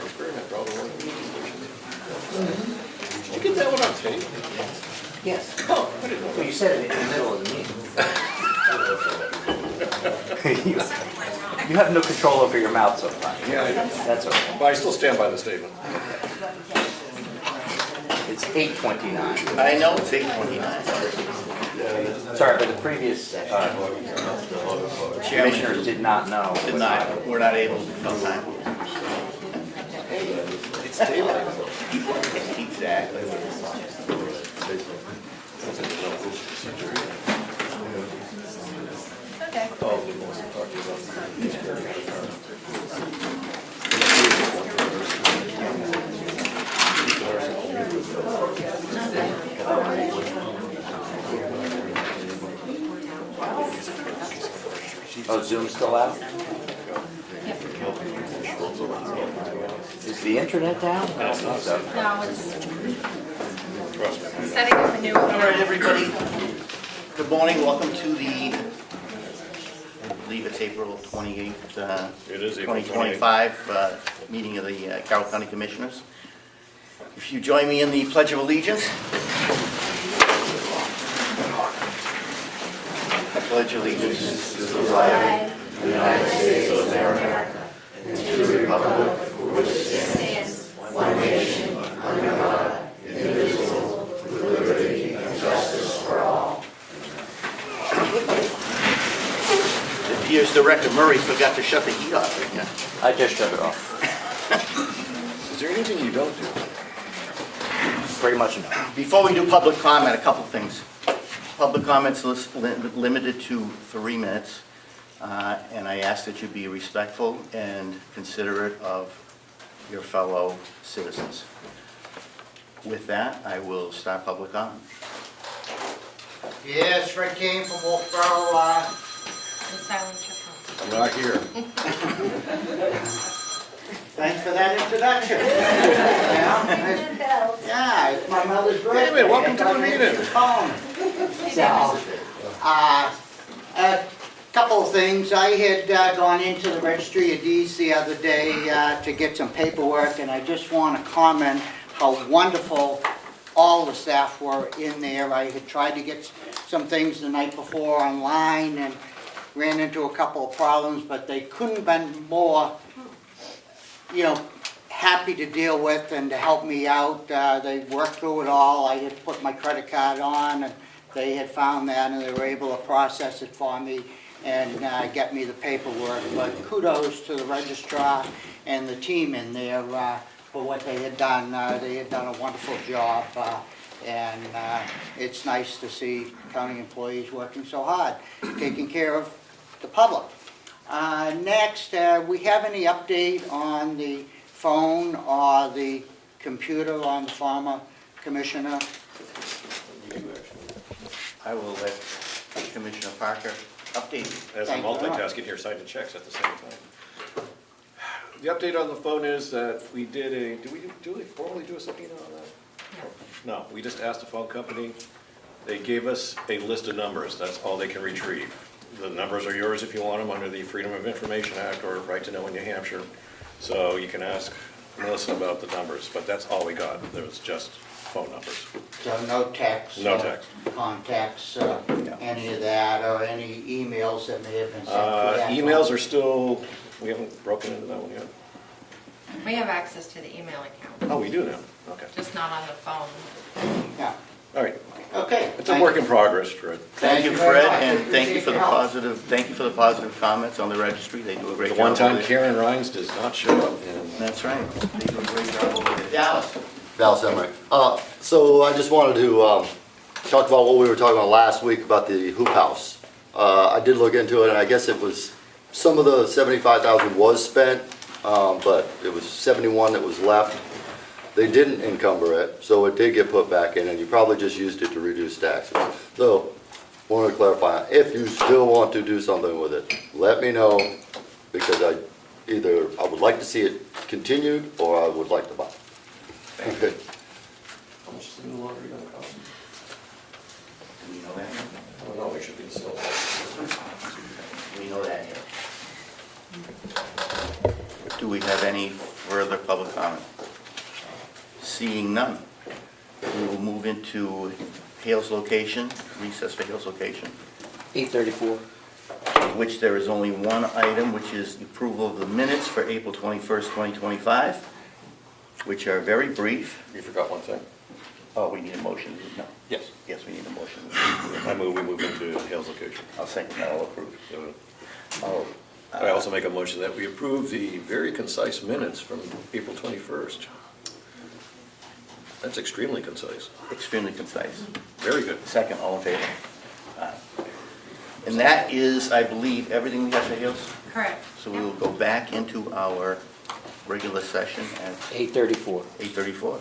experiment for all the ones. Did you get that one on tape? Yes. Oh, I didn't know Well, you said it in the middle of the meeting. You have no control over your mouth sometimes. Yeah, I do. That's okay. But I still stand by the statement. It's 8:29. I know, it's 8:29. Sorry, but the previous commissioners did not know. Did not, we're not able to come time. It's daylight. Exactly. Okay. Oh, Zoom's still out? Is the internet down? I don't think so. No, it's Trust me. setting up a new All right, account. everybody. Good morning, welcome to the, I believe it's April 28th, It is April 2025, meeting of the Carroll County Commissioners. If you join me in the Pledge of Allegiance. I pledge allegiance to the flag of the United States of America and to the republic for which it stands, one nation, under God, indivisible, with liberty and justice for all. It appears Director Murray forgot to shut the heat off again. I just shut it off. Is there anything you don't do? Pretty much no. Before we do public comment, a couple things. Public comments limited to 3 minutes, and I ask that you be respectful and considerate of your fellow citizens. With that, I will start public comment. Yes, Fred King from Wolfboro. And silence your phone. I'm not here. Thanks for that introduction. Yeah, it's my mother's birthday. Wait a minute, welcome to the meeting. So, a couple of things. I had gone into the Registry of Deeds the other day to get some paperwork, and I just want to comment how wonderful all the staff were in there. I had tried to get some things the night before online and ran into a couple of problems, but they couldn't have been more, happy to deal with and to help me out. They worked through it all. I had put my credit card on, and they had found that, and they were able to process it for me and get me the paperwork. But kudos to the registrar and the team in there for what they had done. They had done a wonderful job, and it's nice to see county employees working so hard, taking care of the public. Next, we have any update on the phone or the computer on the former commissioner? I will let Commissioner Parker update you. As I'm Thank you very much. multitasking here, signing checks at the same time. The update on the phone is that we did we formally do a subpoena on that? No, we just asked the phone company. They gave us a list of numbers. That's all they can retrieve. The numbers are yours if you want them under the Freedom of Information Act or Right to Know in New Hampshire. So you can ask Melissa about the numbers, but that's all we got. There was just phone numbers. So no text? No text. Contacts, any of that, or any emails that may have been sent to that? Emails are still, we haven't broken into that one yet. We have access to the email account, Oh, we do now, okay. just not on the phone. Yeah, All right, okay. it's a work in progress, Fred. Thank you, very Fred, much. and thank you Appreciate for the your help. positive comments on the registry. They do a great The job. one time over there. Karen Rhines does not show up, and That's right. They do a great job over there. Dallas. Dallas Emery. So I just wanted to talk about what we were talking about last week about the hoop house. I did look into it, and I guess it was, some of the 75,000 was spent, but it was 71 that was left. They didn't encumber it, so it did get put back in, and you probably just used it to reduce taxes. So, wanted to clarify, if you still want to do something with it, let me know, because I would like to see it continued, or I would like to buy it. Okay. how much is the new laundry gonna cost? Do we know that? I don't know, we should be still. We know that here. Do we have any further public comment? Seeing none, we will move into Hale's location, recess for Hale's location, 8:34. which there is only one item, which is the approval of the minutes for April 21st, 2025, which are very brief. You forgot one thing. Oh, we need a motion, no? Yes. Yes, we need a motion. I move we move into Hale's location. I'll second that, I'll approve. Oh, I also make a motion that we approve the very concise minutes from April 21st. That's extremely concise. extremely concise. Very good. Second, all in favor? Aye. And that is, I believe, everything we have for Hales. Correct. So we will go back into our regular session at 8:34. 8:34.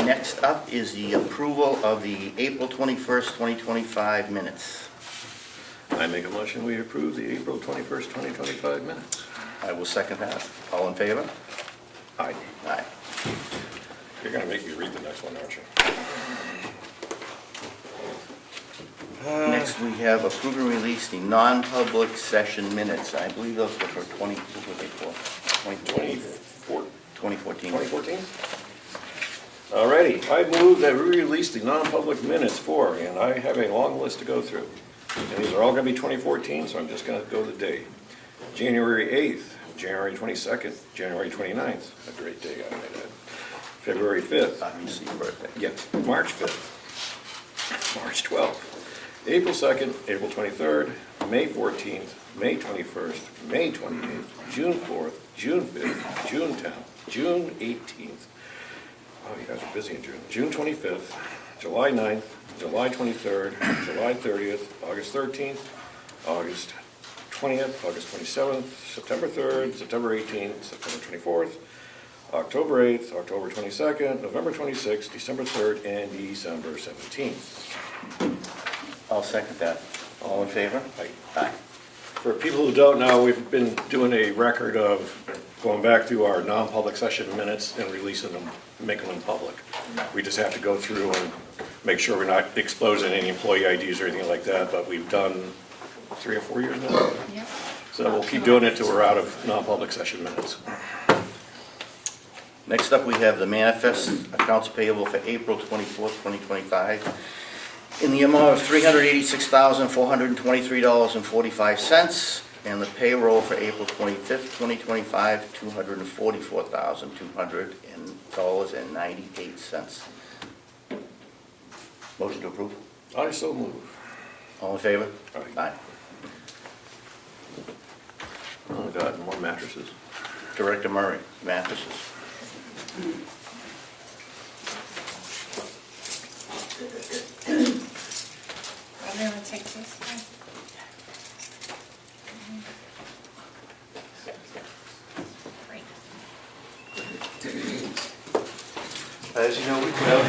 Next up is the approval of the April 21st, 2025 minutes. I make a motion we approve the April 21st, 2025 minutes. I will second that. All in favor? Aye. Aye. You're going to make me read the next one, aren't you? Next, we have approve and release the non-public session minutes. I believe those were for 2014. 2014. 2014? All righty. I move that we release the non-public minutes for, and I have a long list to go through. And these are all going to be 2014, so I'm just going to go the date. January 8th, January 22nd, January 29th, a great day, I might add. February 5th, Obviously, your birthday. yeah, March 5th, March 12th, April 2nd, April 23rd, May 14th, May 21st, May 28th, June 4th, June 5th, June 10th, June 18th. Oh, you guys are busy in June. June 25th, July 9th, July 23rd, July 30th, August 13th, August 20th, August 27th, September 3rd, September 18th, September 24th, October 8th, October 22nd, November 26th, December 3rd, and December 17th. I'll second that. All in favor? Aye. Aye. For people who don't know, we've been doing a record of going back through our non-public session minutes and releasing them, making them public. We just have to go through and make sure we're not exposing any employee IDs or anything like that, but we've done 3 or 4 years now. Yep. So we'll keep doing it till we're out of non-public session minutes. Next up, we have the manifest accounts payable for April 24th, 2025, in the amount of $386,423.45, and the payroll for April 25th, 2025, $244,200.98. Motion to approve. I so move. All in favor? Aye. Aye. Oh my God, more mattresses. Director Murray, mattresses. Everyone take this one. Great. As you know, we put out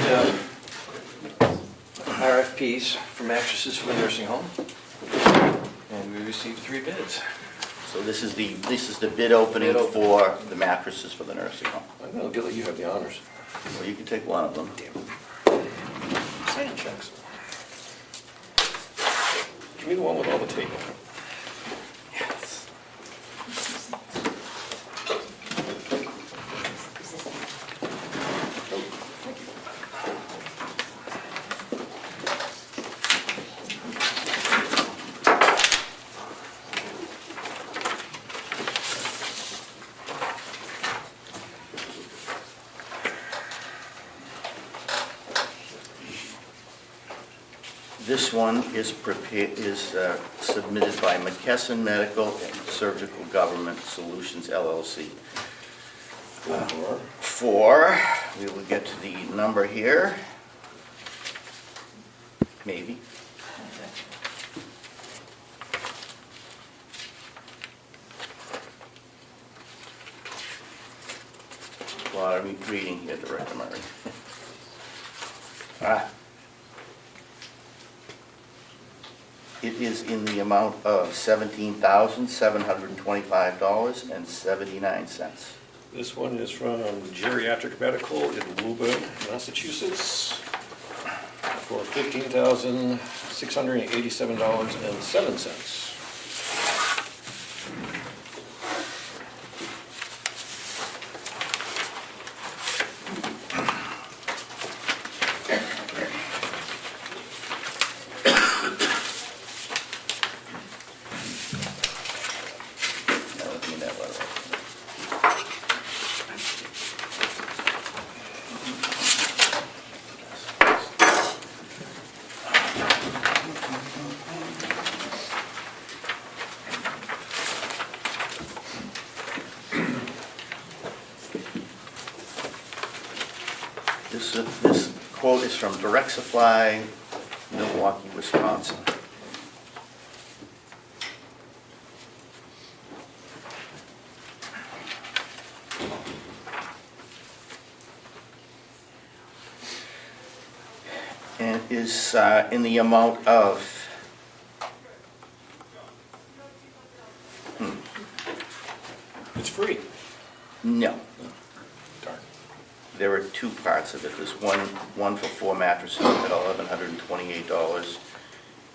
RFPs for mattresses for the nursing home, and we received 3 bids. So this is the bid opening Bid opening. for the mattresses for the nursing home. I'm gonna let you have the honors. Well, you can take one of them. Sign checks. Give me the one with all the tape on it. Yes. This one is submitted by McKesson Medical and Surgical Government Solutions LLC. We will get to the number here. Maybe. A lot of reading here, Director Murray. It is in the amount of $17,725.79. This one is from Geriatric Medical in Woburn, Massachusetts, for $15,687.07. This quote is from Direct Supply, Milwaukee, Wisconsin. And it is in the amount of, It's free. no, Darn. there are two parts of it. There's one for 4 mattresses at $1,128,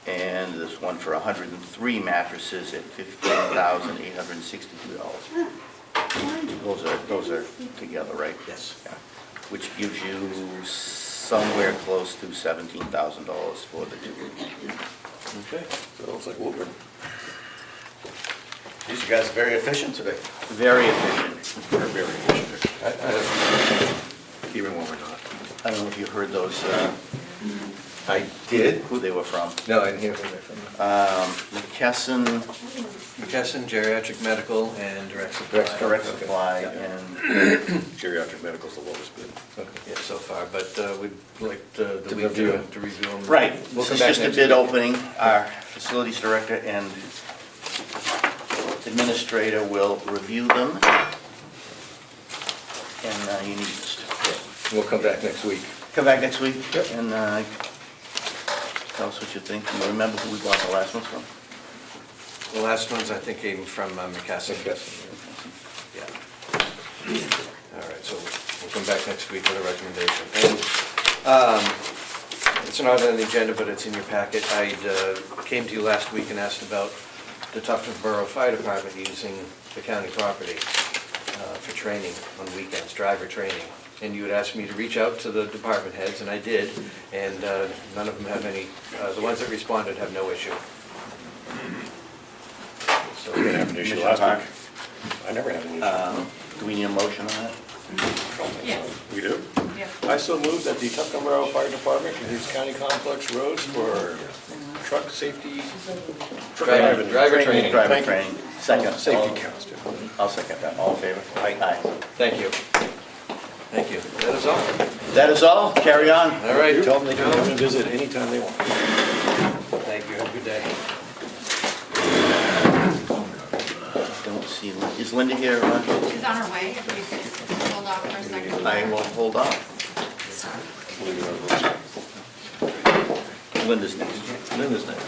and there's one for 103 mattresses at $15,862. Those are together, right? Yes. Yeah. Which gives you somewhere close to $17,000 for the two. Okay, so it looks like Woburn. These guys are very efficient today. Very efficient. We're very efficient. Even when we're not. I don't know if you heard those, I did. who they were from. No, I didn't hear from McKesson, McKesson, Geriatric Medical, and Direct Supply. Direct Okay. Supply, Yeah. and Geriatric medical's the lowest bid. Okay, yeah, so far, but we'd like the To week review. to review them. right, We'll this come is back just a next bid week. opening. Our facilities director and administrator will review them. And you need to We'll come back next week. come back next week Yep. and tell us what you think. Do you remember who we bought the last ones from? The last ones, I think, came from McKesson. Yeah. All right, so we'll come back next week with a recommendation. And it's not on the agenda, but it's in your packet. I came to you last week and asked about the Tufton Borough Fire Department using the county property for training on weekends, driver training. And you had asked me to reach out to the department heads, and I did, and none of them have any, the ones that responded have no issue. So We didn't have an issue Commissioner last Park? week. I never had an issue. Do we need a motion on that? Yeah. We do? Yeah. I so move that the Tufton Borough Fire Department use county complex roads for truck safety. Driver training. Driver Thank you. training. Second. Safety counts too. I'll second that. All in favor? Aye. Thank you. Thank you. That is all. That is all. Carry on. All right. Tell them they can come and visit anytime they want. Thank you. Have a good day. Don't see, is Linda here? She's on her way, if you could hold off for a second. I will hold on. Linda's next. Linda's next.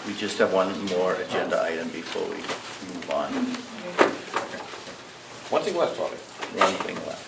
We just have one more agenda item before we move on. One thing left, Bobby. One thing left.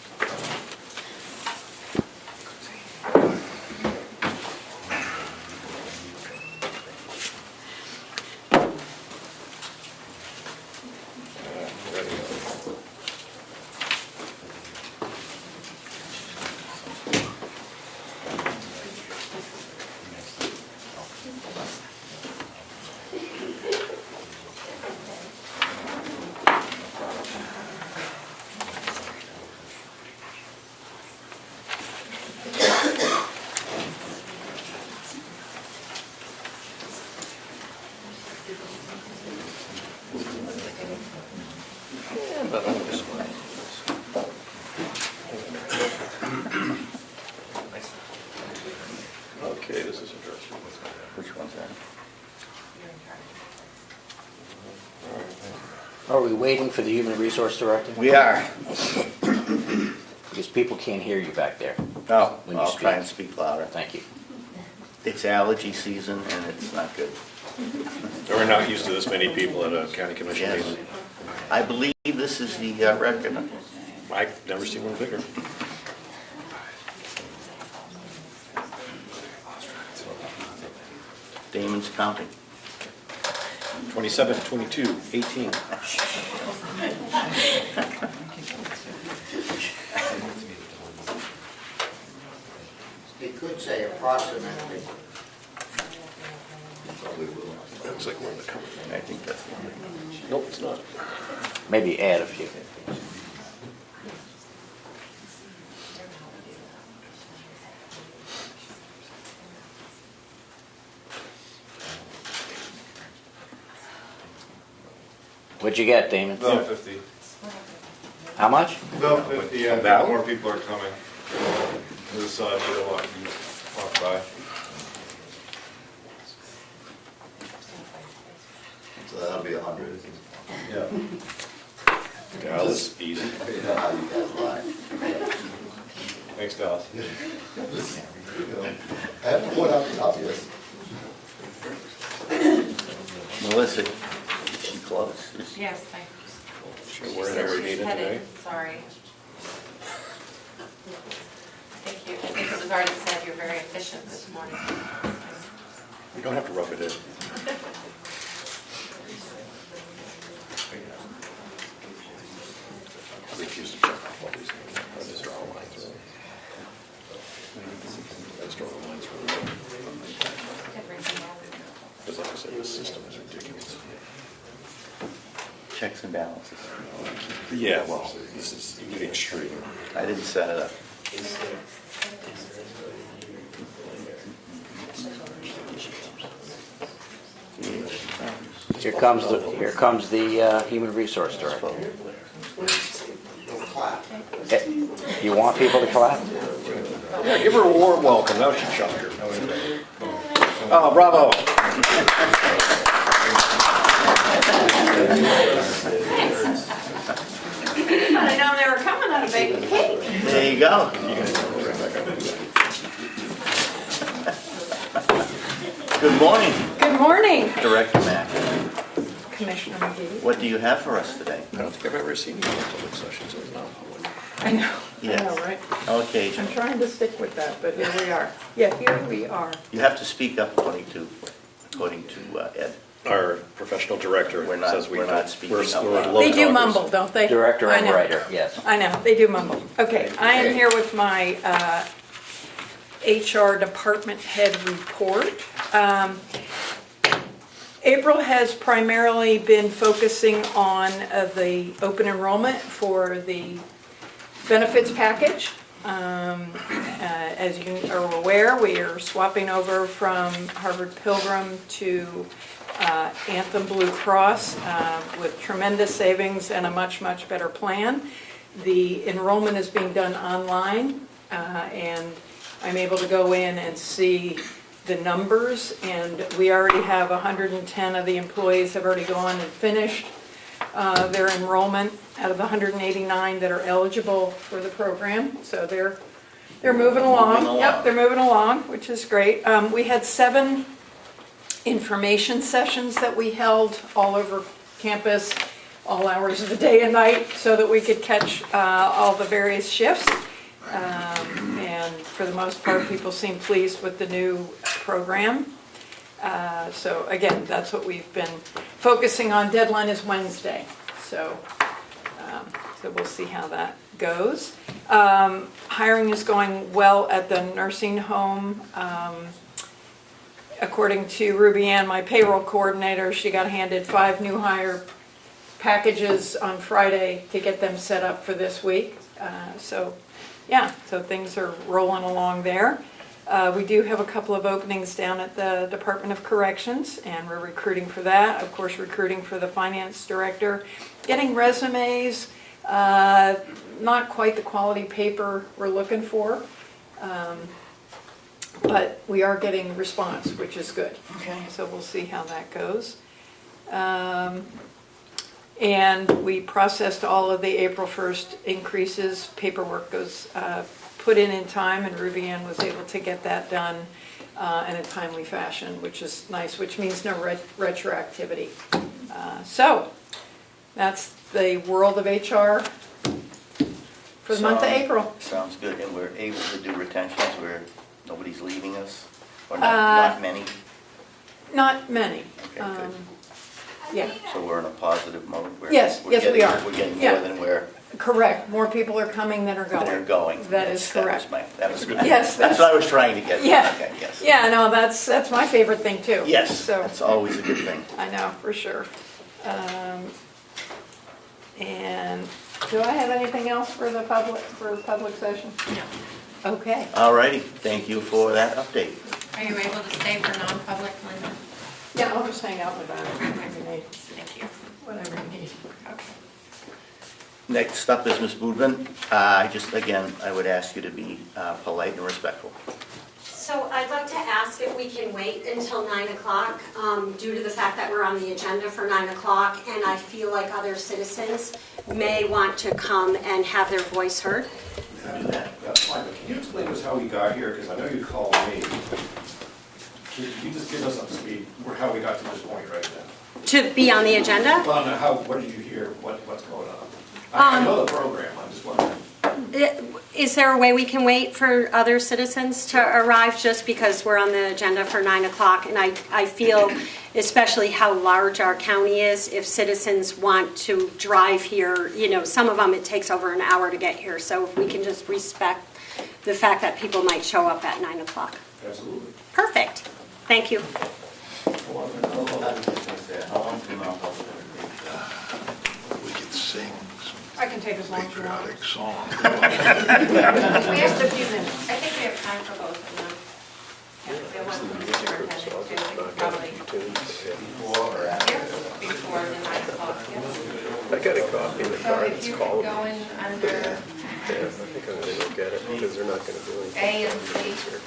Okay, this is interesting. Which one's that? Are we waiting for the Human Resource Director? We are. Because people can't hear you back there. Oh, When you I'll try speak. and speak louder. Thank you. It's allergy season and it's not good. We're not used to this many people at a county commission Yes. meeting. I believe this is the record. I've never seen one bigger. Damon's County. 27, 22, 18. You could say approximately. Looks like we're in the cover. Right. not. Maybe add a few. What'd you get, Damon? About 50. How much? About 50, yeah. About? More people are coming. This side, they walk by. So that'll be 100. Yeah. Dallas, easy. You know how you guys lie. Thanks, Dallas. I have to point out the obvious. Melissa, is she close? Yes, Sure, we're in every meeting today. Sorry. Thank you. I think it was already said, you're very efficient this morning. You don't have to rub it in. I refuse to check off all these things. I just draw a line through them. I just draw a line through them. Because like I said, this system is ridiculous. Checks and balances. Yeah, well, this is the extreme. I didn't set it up. Here comes the Human Resource Director. You want people to clap? Yeah, give her a warm welcome. Now she chucked her. Oh, bravo. I know they were coming out of baking cake. There you go. Good morning, Good morning, Director Mack. Commissioner McGee. What do you have for us today? I don't think I've ever seen you in a public session, so it's not public. I know, Yes. right? Okay, I'm trying to stick with that, but here we are. Yeah, here we are. you have to speak up according to Ed. Our professional director We're not- says we we're not don't. speaking We're up loud. low They do talkers. mumble, don't they? Director I and know. writer, yes. I know, they do mumble. Okay, I am here with my HR department head report. April has primarily been focusing on the open enrollment for the benefits package. As you are aware, we are swapping over from Harvard Pilgrim to Anthem Blue Cross with tremendous savings and a much, much better plan. The enrollment is being done online, and I'm able to go in and see the numbers, and we already have 110 of the employees have already gone and finished their enrollment out of the 189 that are eligible for the program. So they're moving along. Yep, they're moving along, which is great. We had 7 information sessions that we held all over campus, all hours of the day and night, so that we could catch all the various shifts. And for the most part, people seem pleased with the new program. So again, that's what we've been focusing on. Deadline is Wednesday, so we'll see how that goes. Hiring is going well at the nursing home. According to Ruby Ann, my payroll coordinator, she got handed 5 new hire packages on Friday to get them set up for this week. So things are rolling along there. We do have a couple of openings down at the Department of Corrections, and we're recruiting for that. Of course, recruiting for the finance director, getting resumes, not quite the quality paper we're looking for, but we are getting response, which is good. Okay, so we'll see how that goes. And we processed all of the April 1st increases. Paperwork goes put in time, and Ruby Ann was able to get that done in a timely fashion, which is nice, which means no retroactivity. So that's the world of HR for the month of April. Sounds good, and we're able to do retentions where nobody's leaving us, or not many? Not many. Okay, good. Yeah, So we're in a positive mode? Yes, We're yes, we getting- are. We're getting Yeah. more than we're correct. More people are coming than are going. They're going. That is correct. That was Yes, That's what I was trying to get. Yeah. Okay, yes. Yeah, no, that's my favorite thing too. Yes, So, that's always a good thing. I know, for sure. And do I have anything else for the public session? No. Okay. All righty, thank you for that update. Are you able to stay for non-public, Linda? Yeah, I'll just hang out with that, whatever you need. Thank you. Whatever you need. Okay. Next up is Ms. Boudman. Again, I would ask you to be polite and respectful. So I'd like to ask if we can wait until 9 o'clock, due to the fact that we're on the agenda for 9 o'clock, and I feel like other citizens may want to come and have their voice heard. That's fine, but can you explain to us how we got here? Because I know you called me. Can you just give us up to speed how we got to this point right now? To be on the agenda? Well, no, what did you hear? What's going on? I know the program, I'm just wondering. Is there a way we can wait for other citizens to arrive just because we're on the agenda for 9 o'clock? And I feel, especially how large our county is, if citizens want to drive here, you know, some of them it takes over an hour to get here. So if we can just respect the fact that people might show up at 9 o'clock. Absolutely. Perfect. Thank you. We could sing I can take as long as you want. patriotic song. We have Just a few minutes. I think we have time for both of them. Yeah, we have one from the superintendent too, we could probably, before the 9 o'clock, yeah. I got a coffee in the So if you could go in under Yeah, I think I'm gonna go get it, because they're not gonna do anything. A and C. Mr.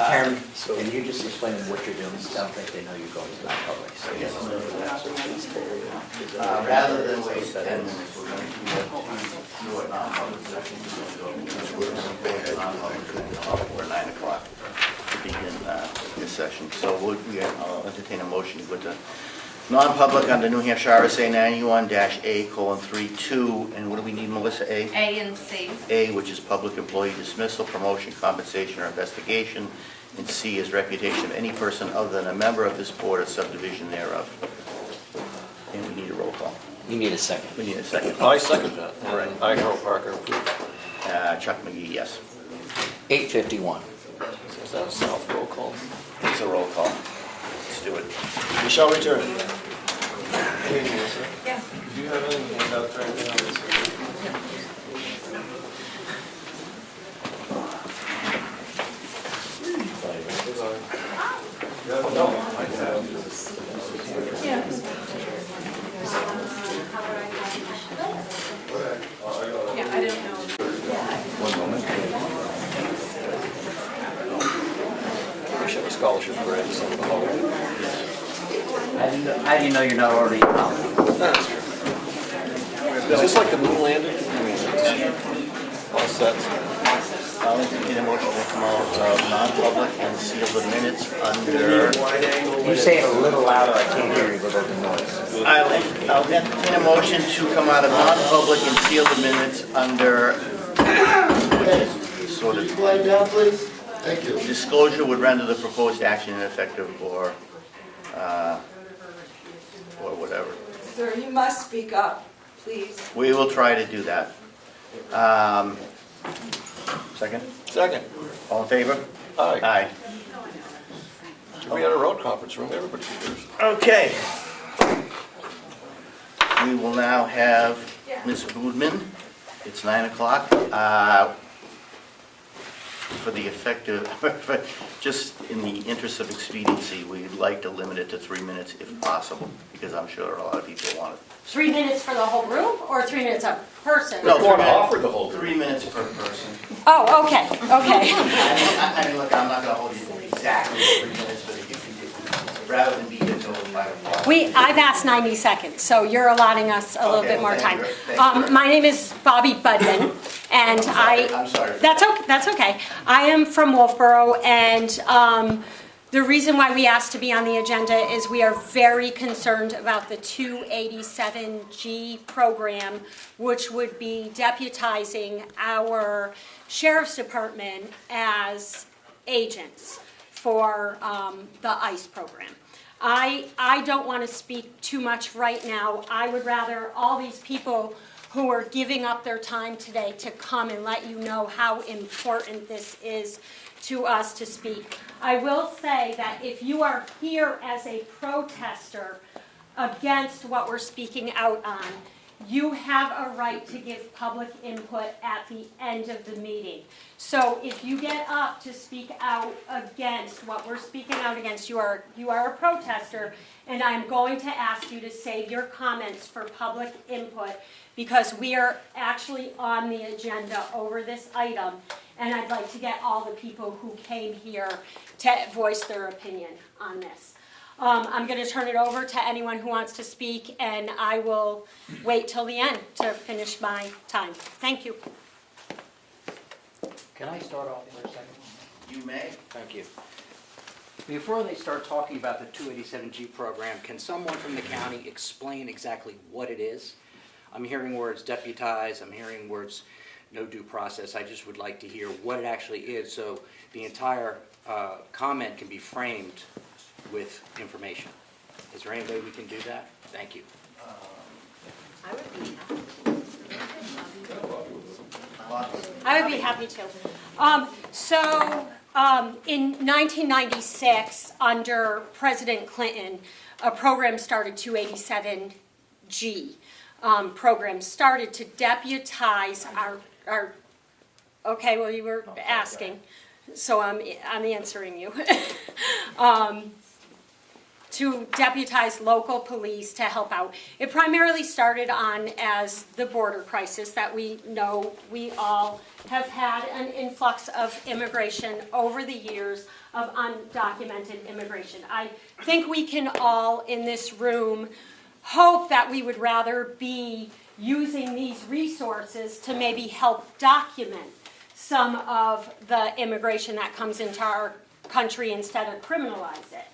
Chairman, can you just explain what you're doing? I don't think they know you're going to non-public. So Rather than waste 10 minutes, we're going to do a non-public session. For 9 o'clock to begin this session. So I'll entertain a motion to go to non-public under New Hampshire RSA 91-A:32. And what do we need, Melissa? A? A and C. A, which is public employee dismissal, promotion, compensation, or investigation. And C is reputation of any person other than a member of this board or subdivision thereof. And we need a roll call. You need a second. We need a second. I second that. All right. I, Carroll Parker, approve. Chuck McGee, yes. 8:51. Is that a South roll call? It's a roll call. Let's do it. We shall return. Yeah. Do you have any handouts or anything on this? No, I have. Yeah, I don't know. One moment. We should have a scholarship for Ed, some of the hall. How do you know you're not already in town? That's true. Is this like the moon landing? I mean, all set. I'll entertain a motion to come out of non-public and seal the minutes under... You say it a little louder, I can't hear you with all the noise. I'll entertain a motion to come out of non-public and seal the minutes under... sort of... Quiet down, please. Thank you. Disclosure would render the proposed action ineffective or whatever. Sir, you must speak up, please. We will try to do that. Second? Second. All in favor? Aye. Aye. We had a road conference room, everybody hears. Okay. We will now have Ms. Boudman. It's 9 o'clock. For the effective, just in the interest of expediency, we'd like to limit it to 3 minutes if possible, because I'm sure a lot of people want it. 3 minutes for the whole group or 3 minutes a person? No, You want to offer the whole 3 minutes per person. Oh, okay, okay. I mean, look, I'm not gonna hold you exactly 3 minutes, but if you rather than be here till 5 o'clock. I've asked 90 seconds, so you're allotting us a little Okay, bit more thank time. you. Thank you. My name is Bobby Budman, and I'm sorry. That's okay. I am from Wolfboro, and the reason why we asked to be on the agenda is we are very concerned about the 287G program, which would be deputizing our sheriff's department as agents for the ICE program. I don't want to speak too much right now. I would rather all these people who are giving up their time today to come and let you know how important this is to us to speak. I will say that if you are here as a protester, against what we're speaking out on, you have a right to give public input at the end of the meeting. So if you get up to speak out against what we're speaking out against, you are a protester, and I'm going to ask you to save your comments for public input because we are actually on the agenda over this item, and I'd like to get all the people who came here to voice their opinion on this. I'm going to turn it over to anyone who wants to speak, and I will wait till the end to finish my time. Thank you. Can I start off for a second? You may. Thank you. Before they start talking about the 287G program, can someone from the county explain exactly what it is? I'm hearing words deputize, I'm hearing words no due process. I just would like to hear what it actually is so the entire comment can be framed with information. Is there any way we can do that? Thank you. I would be happy. I would be happy to. In 1996, under President Clinton, a program started, 287G. Program started to deputize our okay, well, you were asking, so I'm answering you. To deputize local police to help out. It primarily started on as the border crisis that we know we all have had an influx of immigration over the years of undocumented immigration. I think we can all in this room hope that we would rather be using these resources to maybe help document some of the immigration that comes into our country instead of criminalize it.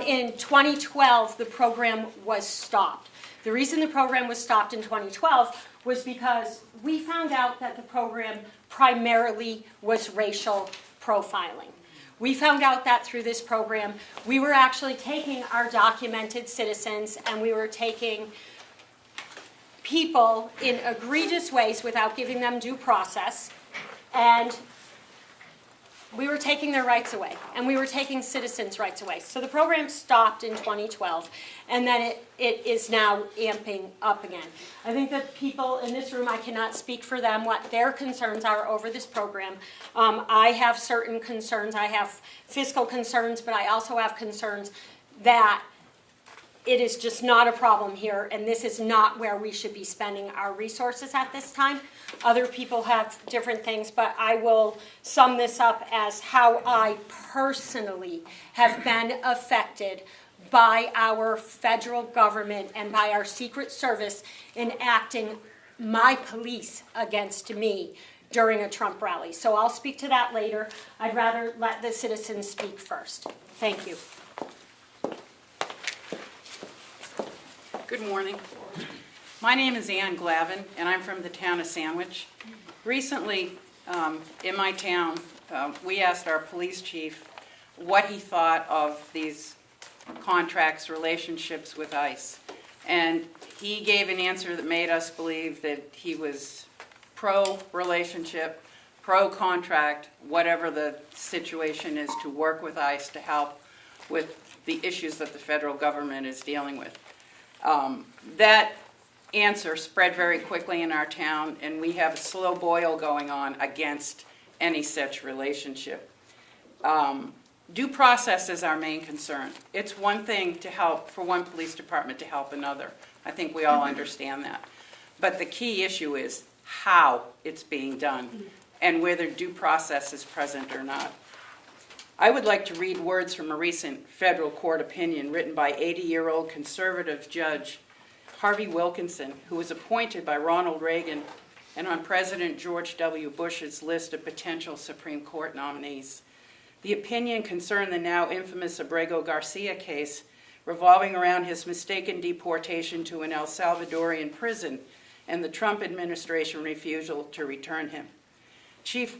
In 2012, the program was stopped. The reason the program was stopped in 2012 was because we found out that the program primarily was racial profiling. We found out that through this program, we were actually taking our documented citizens and we were taking people in egregious ways without giving them due process, and we were taking their rights away, and we were taking citizens' rights away. So the program stopped in 2012, and then it is now amping up again. I think that people in this room, I cannot speak for them what their concerns are over this program. I have certain concerns. I have fiscal concerns, but I also have concerns that it is just not a problem here, and this is not where we should be spending our resources at this time. Other people have different things, but I will sum this up as how I personally have been affected by our federal government and by our Secret Service enacting my police against me during a Trump rally. So I'll speak to that later. I'd rather let the citizens speak first. Thank you. Good morning. My name is Ann Glavin, and I'm from the town of Sandwich. Recently, in my town, we asked our police chief what he thought of these contracts, relationships with ICE. And he gave an answer that made us believe that he was pro-relationship, pro-contract, whatever the situation is, to work with ICE to help with the issues that the federal government is dealing with. That answer spread very quickly in our town, and we have a slow boil going on against any such relationship. Due process is our main concern. It's one thing to help, for one police department to help another. I think we all understand that. But the key issue is how it's being done and whether due process is present or not. I would like to read words from a recent federal court opinion written by 80-year-old conservative judge Harvey Wilkinson, who was appointed by Ronald Reagan and on President George W. Bush's list of potential Supreme Court nominees. The opinion concerned the now infamous Abrego Garcia case revolving around his mistaken deportation to an El Salvadorian prison and the Trump administration refusal to return him. Chief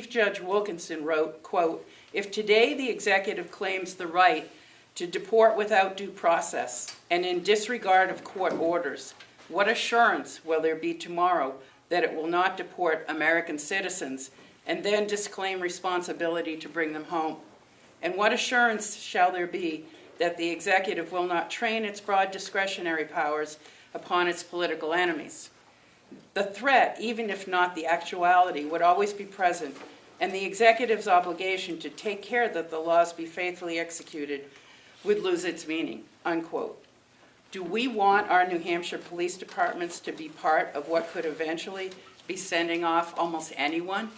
Judge Wilkinson wrote, quote, "If today the executive claims the right to deport without due process and in disregard of court orders, what assurance will there be tomorrow that it will not deport American citizens and then disclaim responsibility to bring them home? And what assurance shall there be that the executive will not train its broad discretionary powers upon its political enemies. The threat, even if not the actuality, would always be present, and the executive's obligation to take care that the laws be faithfully executed would lose its meaning," unquote. Do we want our New Hampshire police departments to be part of what could eventually be sending off almost anyone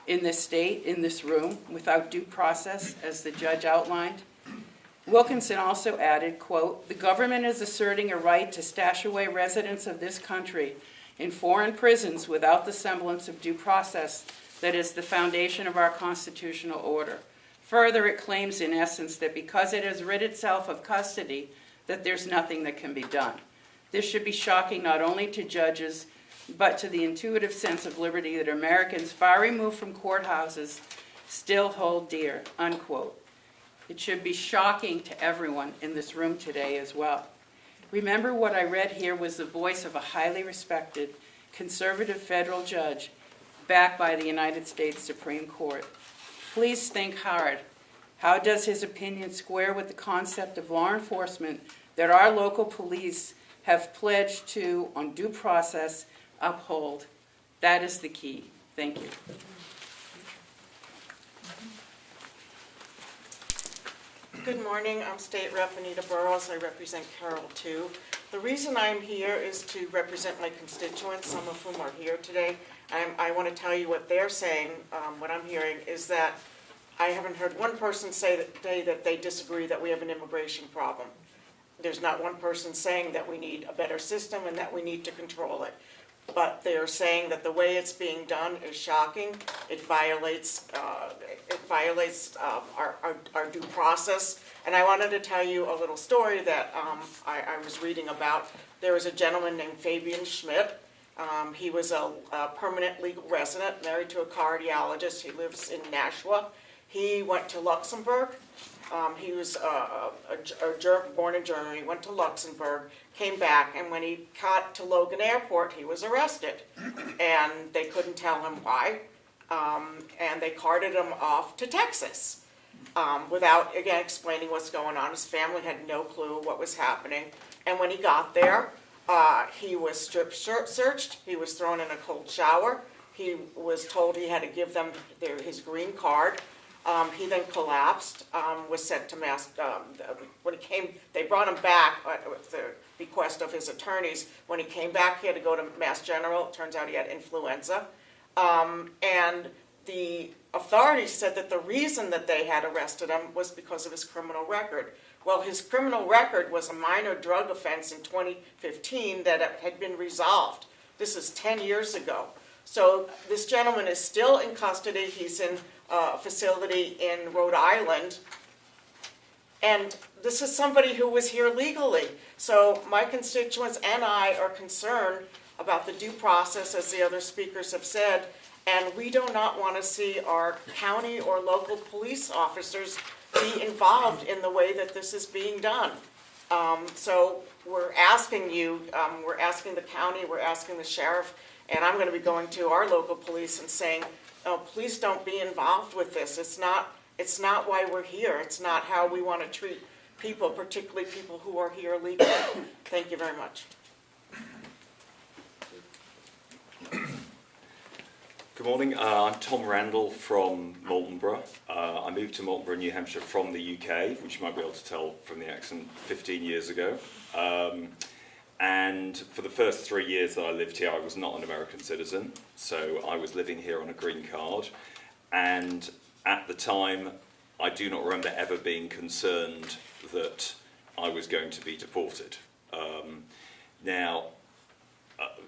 in this state, in this room, without due process, as the judge outlined? Wilkinson also added, quote, "The government is asserting a right to stash away residents of this country in foreign prisons without the semblance of due process that is the foundation of our constitutional order. Further, it claims in essence that because it has rid itself of custody, that there's nothing that can be done. This should be shocking not only to judges, but to the intuitive sense of liberty that Americans far removed from courthouses still hold dear," unquote. It should be shocking to everyone in this room today as well. Remember, what I read here was the voice of a highly respected conservative federal judge backed by the United States Supreme Court. Please think hard. How does his opinion square with the concept of law enforcement that our local police have pledged to, on due process, uphold? That is the key. Thank you. Good morning, I'm State Rep Anita Burrows. I represent Carroll too. The reason I'm here is to represent my constituents, some of whom are here today. I want to tell you what they're saying. What I'm hearing is that I haven't heard one person say that they disagree that we have an immigration problem. There's not one person saying that we need a better system and that we need to control it. But they're saying that the way it's being done is shocking. It violates our due process. And I wanted to tell you a little story that I was reading about. There was a gentleman named Fabian Schmidt. He was a permanent legal resident, married to a cardiologist. He lives in Nashua. He went to Luxembourg. He was born in Germany, went to Luxembourg, came back, and when he got to Logan Airport, he was arrested. And they couldn't tell him why, and they carted him off to Texas without, again, explaining what's going on. His family had no clue what was happening. And when he got there, he was strip searched, he was thrown in a cold shower, he was told he had to give them his green card. He then collapsed, was sent to mass, when he came, they brought him back at the bequest of his attorneys. When he came back, he had to go to Mass General. It turns out he had influenza. And the authorities said that the reason that they had arrested him was because of his criminal record. Well, his criminal record was a minor drug offense in 2015 that had been resolved. This is 10 years ago. So this gentleman is still in custody. He's in a facility in Rhode Island. And this is somebody who was here legally. So my constituents and I are concerned about the due process, as the other speakers have said, and we do not want to see our county or local police officers be involved in the way that this is being done. So we're asking you, we're asking the county, we're asking the sheriff, and I'm going to be going to our local police and saying, oh, please don't be involved with this. It's not why we're here. It's not how we want to treat people, particularly people who are here legally. Thank you very much. Good morning. I'm Tom Randall from Moultonborough. I moved to Moultonborough, New Hampshire from the UK, which you might be able to tell from the accent, 15 years ago. And for the first 3 years that I lived here, I was not an American citizen. So I was living here on a green card. And at the time, I do not remember ever being concerned that I was going to be deported. Now,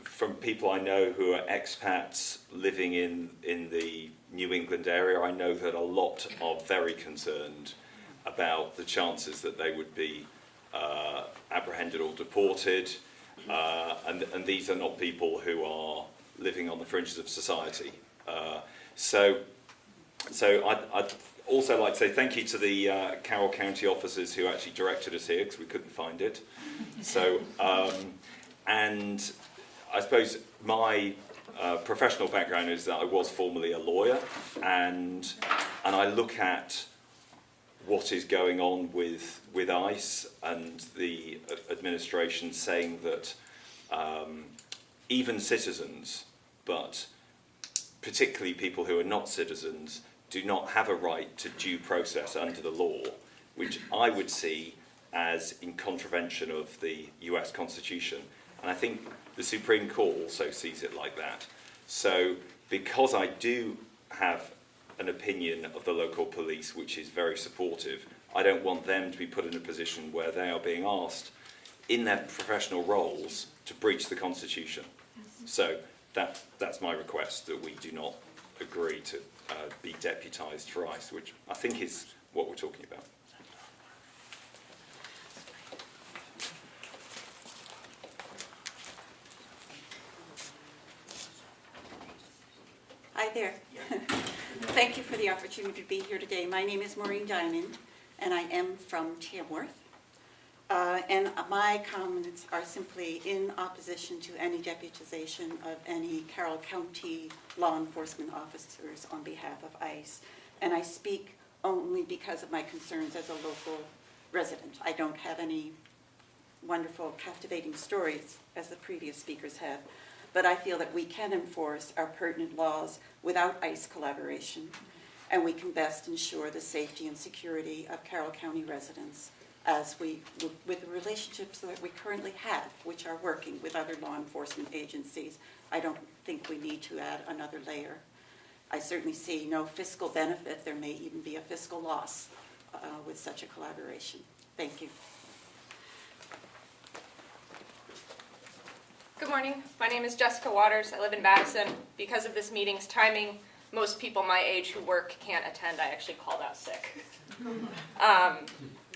from people I know who are expats living in the New England area, I know that a lot are very concerned about the chances that they would be apprehended or deported, and these are not people who are living on the fringes of society. So I'd also like to say thank you to the Carroll County officers who actually directed us here, because we couldn't find it. So, and I suppose my professional background is that I was formerly a lawyer, and I look at what is going on with ICE and the administration saying that even citizens, but particularly people who are not citizens, do not have a right to due process under the law, which I would see as in contravention of the US Constitution. And I think the Supreme Court also sees it like that. So because I do have an opinion of the local police which is very supportive, I don't want them to be put in a position where they are being asked in their professional roles to breach the Constitution. So that's my request, that we do not agree to be deputised for ICE, which I think is what we're talking about. Hi there. Thank you for the opportunity to be here today. My name is Maureen Diamond, and I am from Tamworth. And my comments are simply in opposition to any deputization of any Carroll County law enforcement officers on behalf of ICE. And I speak only because of my concerns as a local resident. I don't have any wonderful, captivating stories, as the previous speakers have. But I feel that we can enforce our pertinent laws without ICE collaboration, and we can best ensure the safety and security of Carroll County residents as with the relationships that we currently have, which are working with other law enforcement agencies. I don't think we need to add another layer. I certainly see no fiscal benefit. There may even be a fiscal loss with such a collaboration. Thank you. Good morning. My name is Jessica Waters. I live in Madison. Because of this meeting's timing, most people my age who work can't attend. I actually called out sick.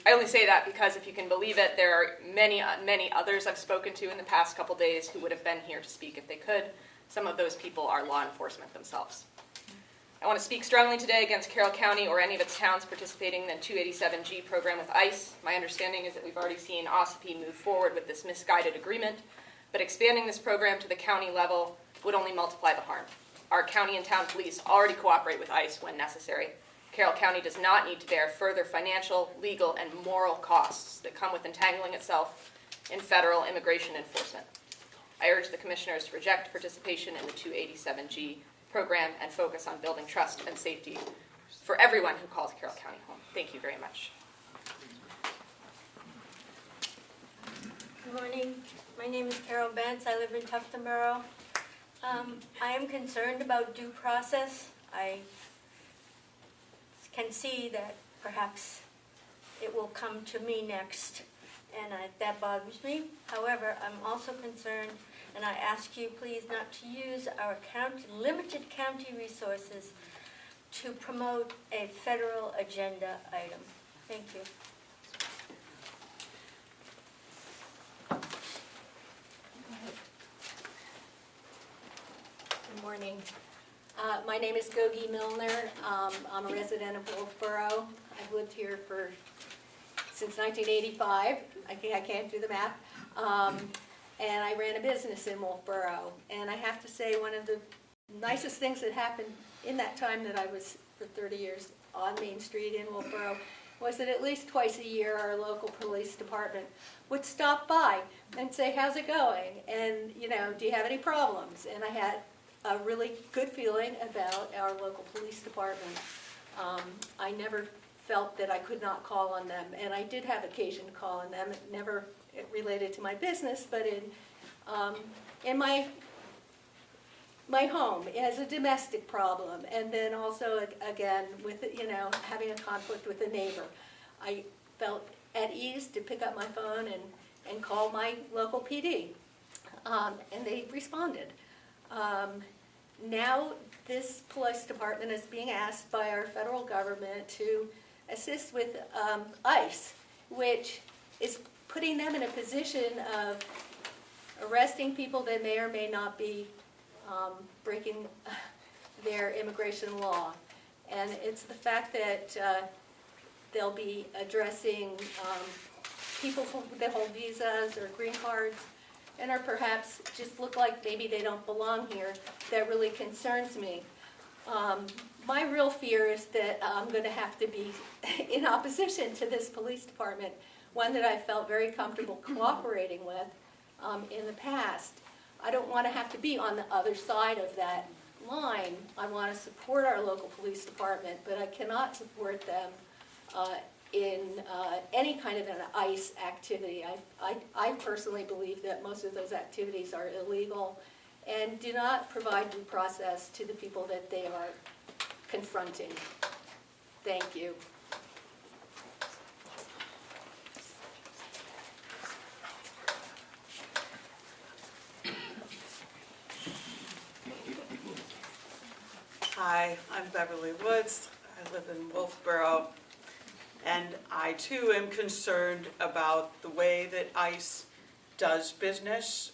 I only say that because, if you can believe it, there are many others I've spoken to in the past couple days who would have been here to speak if they could. Some of those people are law enforcement themselves. I want to speak strongly today against Carroll County or any of its towns participating in the 287G program with ICE. My understanding is that we've already seen OSSP move forward with this misguided agreement, but expanding this program to the county level would only multiply the harm. Our county and town police already cooperate with ICE when necessary. Carroll County does not need to bear further financial, legal, and moral costs that come with entangling itself in federal immigration enforcement. I urge the commissioners to reject participation in the 287G program and focus on building trust and safety for everyone who calls Carroll County home. Thank you very much. Good morning. My name is Carol Bentz. I live in Tufton Borough. I am concerned about due process. I can see that perhaps it will come to me next, and that bothers me. However, I'm also concerned, and I ask you please not to use our limited county resources to promote a federal agenda item. Thank you. Good morning. My name is Gogi Milner. I'm a resident of Wolfboro. I've lived here since 1985. I can't do the math. And I ran a business in Wolfboro. And I have to say, one of the nicest things that happened in that time that I was for 30 years on Main Street in Wolfboro was that at least twice a year our local police department would stop by and say, how's it going? And, do you have any problems? And I had a really good feeling about our local police department. I never felt that I could not call on them, and I did have occasion to call on them. It never related to my business, but in my home as a domestic problem, and then also again with having a conflict with a neighbor. I felt at ease to pick up my phone and call my local PD, and they responded. Now this police department is being asked by our federal government to assist with ICE, which is putting them in a position of arresting people that may or may not be breaking their immigration law. And it's the fact that they'll be addressing people that hold visas or green cards and or perhaps just look like maybe they don't belong here, that really concerns me. My real fear is that I'm going to have to be in opposition to this police department, one that I felt very comfortable cooperating with in the past. I don't want to have to be on the other side of that line. I want to support our local police department, but I cannot support them in any kind of an ICE activity. I personally believe that most of those activities are illegal and do not provide due process to the people that they are confronting. Thank you. Hi, I'm Beverly Woods. I live in Wolfboro, and I too am concerned about the way that ICE does business.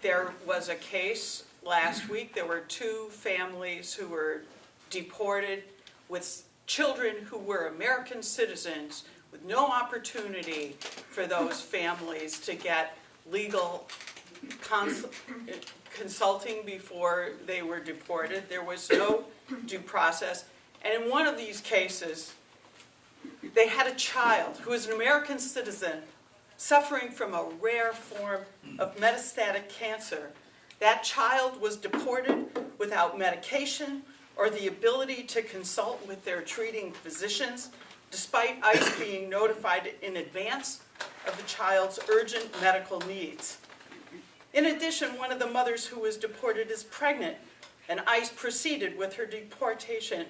There was a case last week. There were 2 families who were deported with children who were American citizens, with no opportunity for those families to get legal consulting before they were deported. There was no due process. And in one of these cases, they had a child who was an American citizen suffering from a rare form of metastatic cancer. That child was deported without medication or the ability to consult with their treating physicians, despite ICE being notified in advance of the child's urgent medical needs. In addition, one of the mothers who was deported is pregnant, and ICE proceeded with her deportation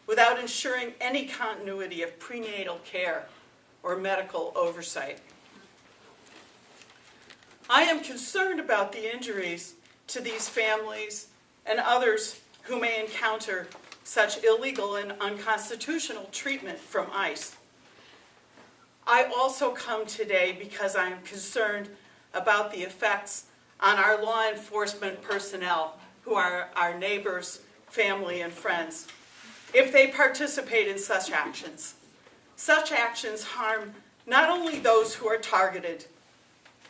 without ensuring any continuity of prenatal care or medical oversight. I am concerned about the injuries to these families and others who may encounter such illegal and unconstitutional treatment from ICE. I also come today because I am concerned about the effects on our law enforcement personnel who are our neighbors, family, and friends if they participate in such actions. Such actions harm not only those who are targeted,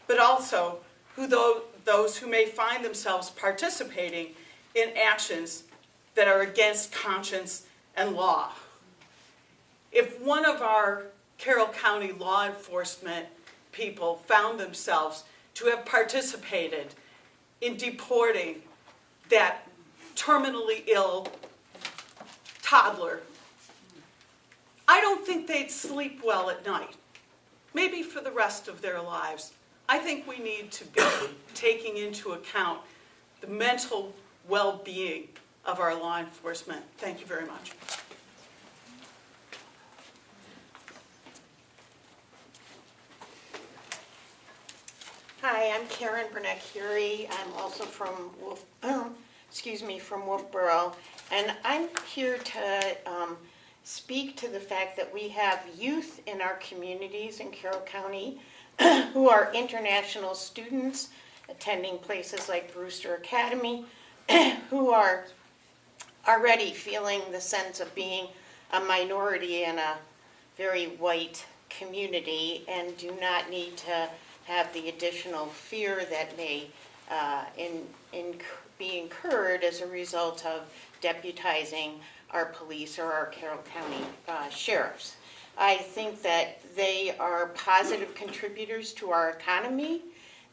but also those who may find themselves participating in actions that are against conscience and law. If one of our Carroll County law enforcement people found themselves to have participated in deporting that terminally ill toddler, I don't think they'd sleep well at night, maybe for the rest of their lives. I think we need to be taking into account the mental well-being of our law enforcement. Thank you very much. Hi, I'm Karen Burnett-Curie. I'm also from from Wolfboro, and I'm here to speak to the fact that we have youth in our communities in Carroll County who are international students attending places like Brewster Academy, who are already feeling the sense of being a minority in a very white community and do not need to have the additional fear that may be incurred as a result of deputizing our police or our Carroll County sheriffs. I think that they are positive contributors to our economy.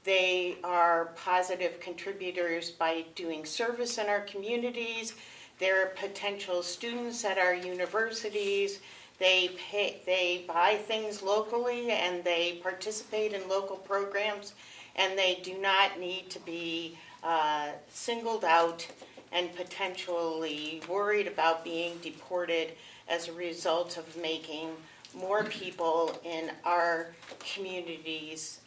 They are positive contributors by doing service in our communities. They're potential students at our universities. They buy things locally and they participate in local programs, and they do not need to be singled out and potentially worried about being deported as a result of making more people in our communities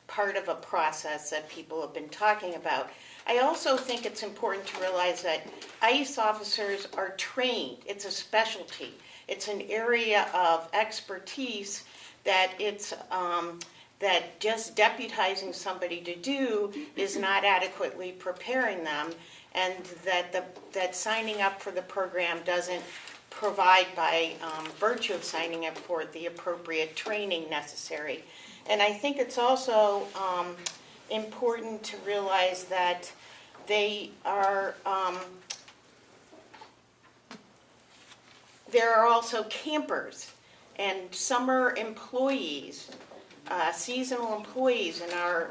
part of a process that people have been talking about. I also think it's important to realize that ICE officers are trained. It's a specialty. It's an area of expertise that that just deputizing somebody to do is not adequately preparing them, and that signing up for the program doesn't provide by virtue of signing up for it the appropriate training necessary. And I think it's also important to realize that they are there are also campers and summer employees, seasonal employees in our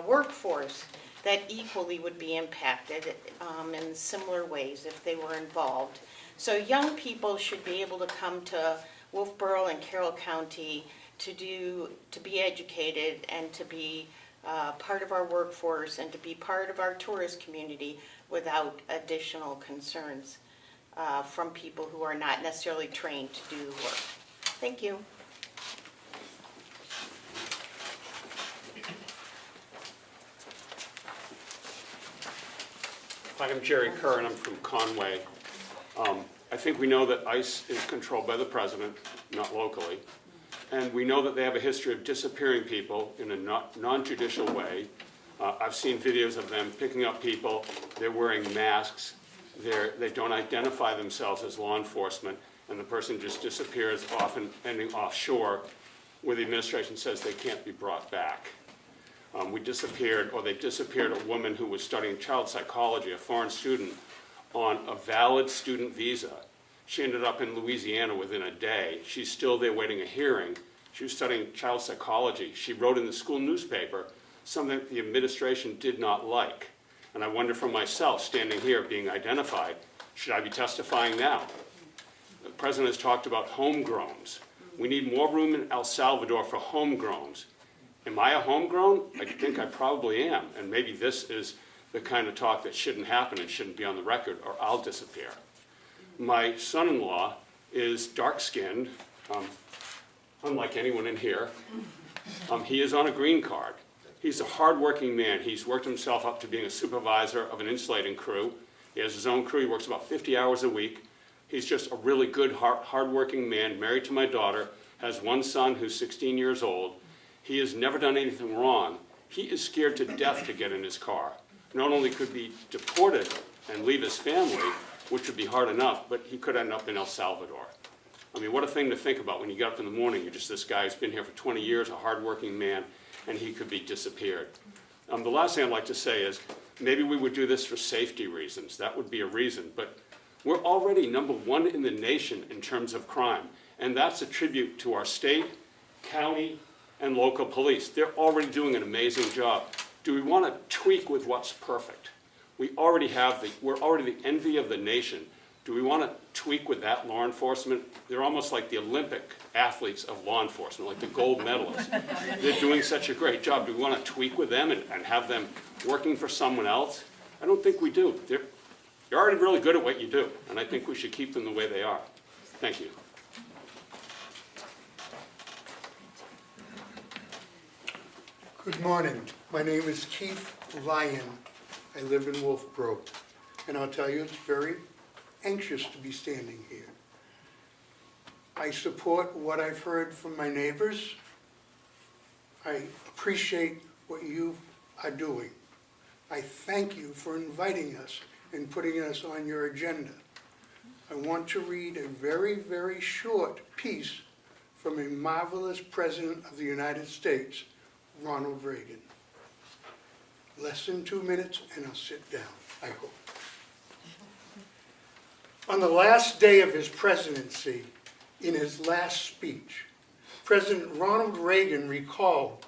workforce that equally would be impacted in similar ways if they were involved. So young people should be able to come to Wolfboro and Carroll County to be educated and to be part of our workforce and to be part of our tourist community without additional concerns from people who are not necessarily trained to do the work. Thank you. Hi, I'm Jerry Kerr, and I'm from Conway. I think we know that ICE is controlled by the president, not locally. And we know that they have a history of disappearing people in a non-judicial way. I've seen videos of them picking up people. They're wearing masks. They don't identify themselves as law enforcement, and the person just disappears, often ending offshore, where the administration says they can't be brought back. They disappeared a woman who was studying child psychology, a foreign student, on a valid student visa. She ended up in Louisiana within a day. She's still there waiting a hearing. She was studying child psychology. She wrote in the school newspaper something that the administration did not like. And I wonder for myself, standing here being identified, should I be testifying now? The president has talked about homegrowns. We need more room in El Salvador for homegrowns. Am I a homegrown? I think I probably am. And maybe this is the kind of talk that shouldn't happen and shouldn't be on the record, or I'll disappear. My son-in-law is dark-skinned, unlike anyone in here. He is on a green card. He's a hard-working man. He's worked himself up to being a supervisor of an insulating crew. He has his own crew. He works about 50 hours a week. He's just a really good, hard-working man, married to my daughter, has one son who's 16 years old. He has never done anything wrong. He is scared to death to get in his car. Not only could be deported and leave his family, which would be hard enough, but he could end up in El Salvador. I mean, what a thing to think about when you get up in the morning, you're just this guy who's been here for 20 years, a hardworking man, and he could be disappeared. The last thing I'd like to say is maybe we would do this for safety reasons. That would be a reason, but we're already #1 in the nation in terms of crime, and that's a tribute to our state, county, and local police. They're already doing an amazing job. Do we want to tweak with what's perfect? We're already the envy of the nation. Do we want to tweak with that law enforcement? They're almost like the Olympic athletes of law enforcement, like the gold medalists. They're doing such a great job. Do we want to tweak with them and have them working for someone else? I don't think we do. You're already really good at what you do, and I think we should keep them the way they are. Thank you. Good morning. My name is Keith Lyon. I live in Wolfboro, and I'll tell you, it's very anxious to be standing here. I support what I've heard from my neighbors. I appreciate what you are doing. I thank you for inviting us and putting us on your agenda. I want to read a very, very short piece from a marvelous President of the United States, Ronald Reagan. Less than 2 minutes and I'll sit down, I hope. On the last day of his presidency, in his last speech, President Ronald Reagan recalled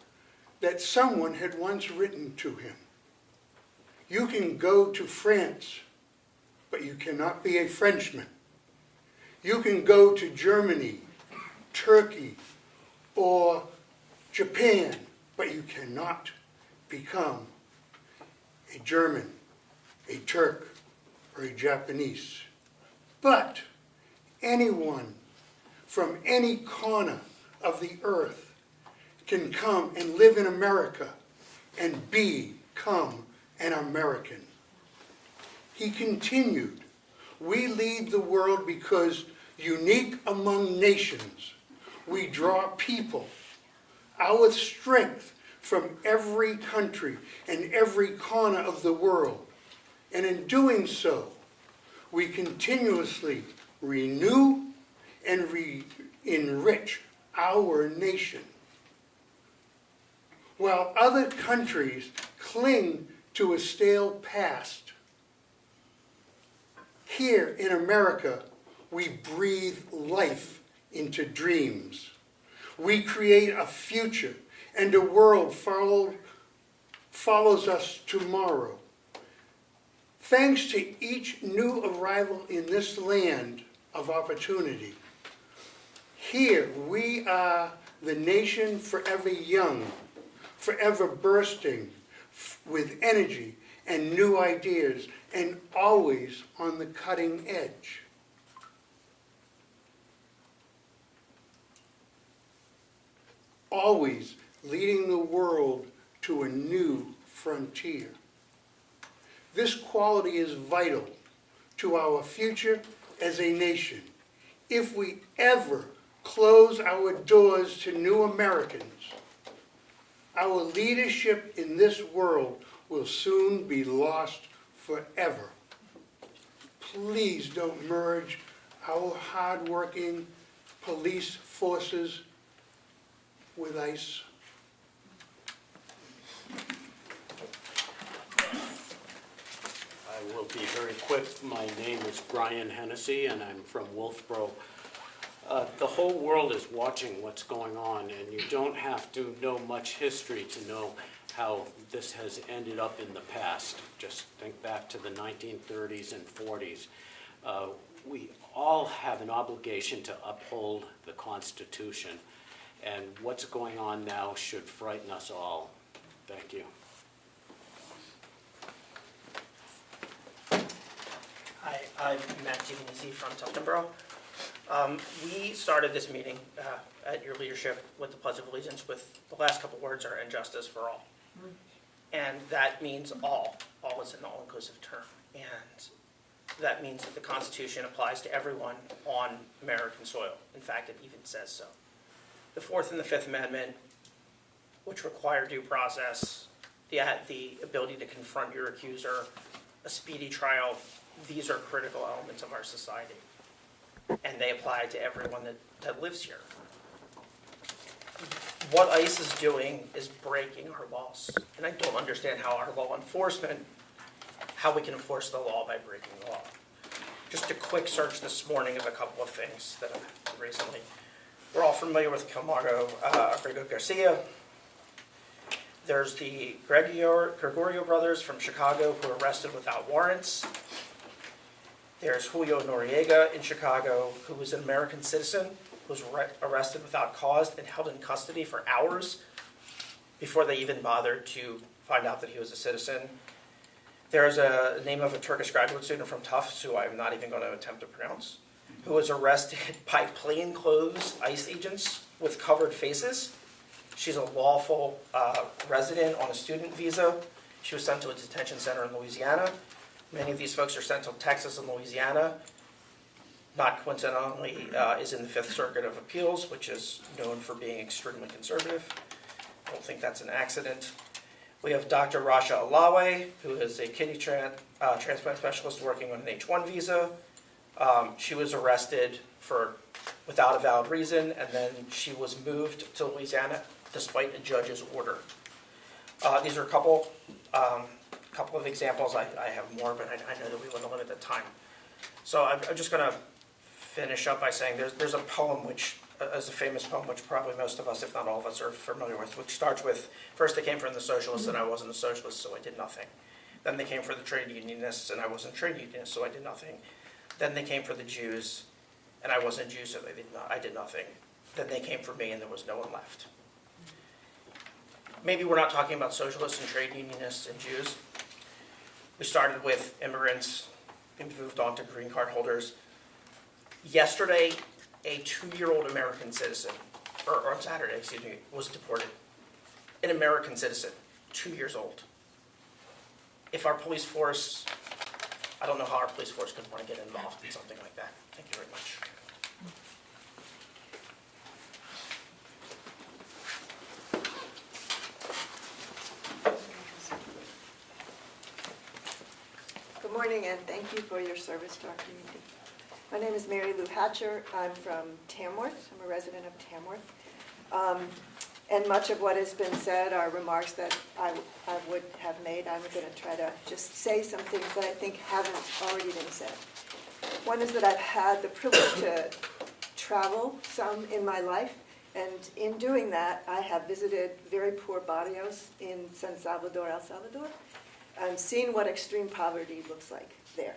that someone had once written to him, "You can go to France, but you cannot be a Frenchman. You can go to Germany, Turkey, or Japan, but you cannot become a German, a Turk, or a Japanese. But anyone from any corner of the earth can come and live in America and become an American." He continued, "We lead the world because, unique among nations, we draw people, our strength, from every country and every corner of the world. And in doing so, we continuously renew and enrich our nation. While other countries cling to a stale past, here in America, we breathe life into dreams. We create a future and a world follows us tomorrow. Thanks to each new arrival in this land of opportunity, here we are the nation forever young, forever bursting with energy and new ideas, and always on the cutting edge. Always leading the world to a new frontier. This quality is vital to our future as a nation. If we ever close our doors to new Americans, our leadership in this world will soon be lost forever. Please don't merge our hardworking police forces with ICE. I will be very quick. My name is Brian Hennessy, and I'm from Wolfboro. The whole world is watching what's going on, and you don't have to know much history to know how this has ended up in the past. Just think back to the 1930s and 40s. We all have an obligation to uphold the Constitution, and what's going on now should frighten us all. Thank you. Hi, I'm Matt Giovanizzi from Tuftonboro. We started this meeting at your leadership with the Pledge of Allegiance with the last couple words are "and justice for all." And that means all. All is an all-inclusive term. And that means that the Constitution applies to everyone on American soil. In fact, it even says so. The Fourth and the Fifth Amendment, which require due process, the ability to confront your accuser, a speedy trial, these are critical elements of our society. And they apply to everyone that lives here. What ICE is doing is breaking our laws. And I don't understand how our law enforcement, how we can enforce the law by breaking the law. Just a quick search this morning of a couple of things that have happened recently. We're all familiar with Comeau, Gregorio Garcia. There's the Gregorio brothers from Chicago who were arrested without warrants. There's Julio Noriega in Chicago, who was an American citizen, who was arrested without cause and held in custody for hours before they even bothered to find out that he was a citizen. There's a name of a Turkish graduate student from Tufts, who I'm not even going to attempt to pronounce, who was arrested by plainclothes ICE agents with covered faces. She's a lawful resident on a student visa. She was sent to a detention center in Louisiana. Many of these folks are sent to Texas and Louisiana. Not coincidentally, is in the Fifth Circuit of Appeals, which is known for being extremely conservative. I don't think that's an accident. We have Dr. Rasha Alawe, who is a kidney transplant specialist working on an H-1 visa. She was arrested without a valid reason, and then she was moved to Louisiana despite a judge's order. These are a couple of examples. I have more, but I know that we want to limit the time. So I'm just going to finish up by saying there's a poem which is a famous poem which probably most of us, if not all of us, are familiar with, which starts with, first they came from the socialists and I wasn't a socialist, so I did nothing. Then they came for the trade unionists and I wasn't a trade unionist, so I did nothing. Then they came for the Jews and I wasn't a Jew, so I did nothing. Then they came for me and there was no one left. Maybe we're not talking about socialists and trade unionists and Jews. We started with immigrants and moved on to green card holders. Yesterday, a 2-year-old American citizen, or on Saturday, excuse me, was deported. An American citizen, 2 years old. If our police force, I don't know how our police force could want to get involved in something like that. Thank you very much. Good morning, and thank you for your service to our community. My name is Mary Lou Hatcher. I'm from Tamworth. I'm a resident of Tamworth. And much of what has been said are remarks that I would have made. I'm going to try to just say some things that I think haven't already been said. One is that I've had the privilege to travel some in my life, and in doing that, I have visited very poor barrios in San Salvador, El Salvador, and seen what extreme poverty looks like there.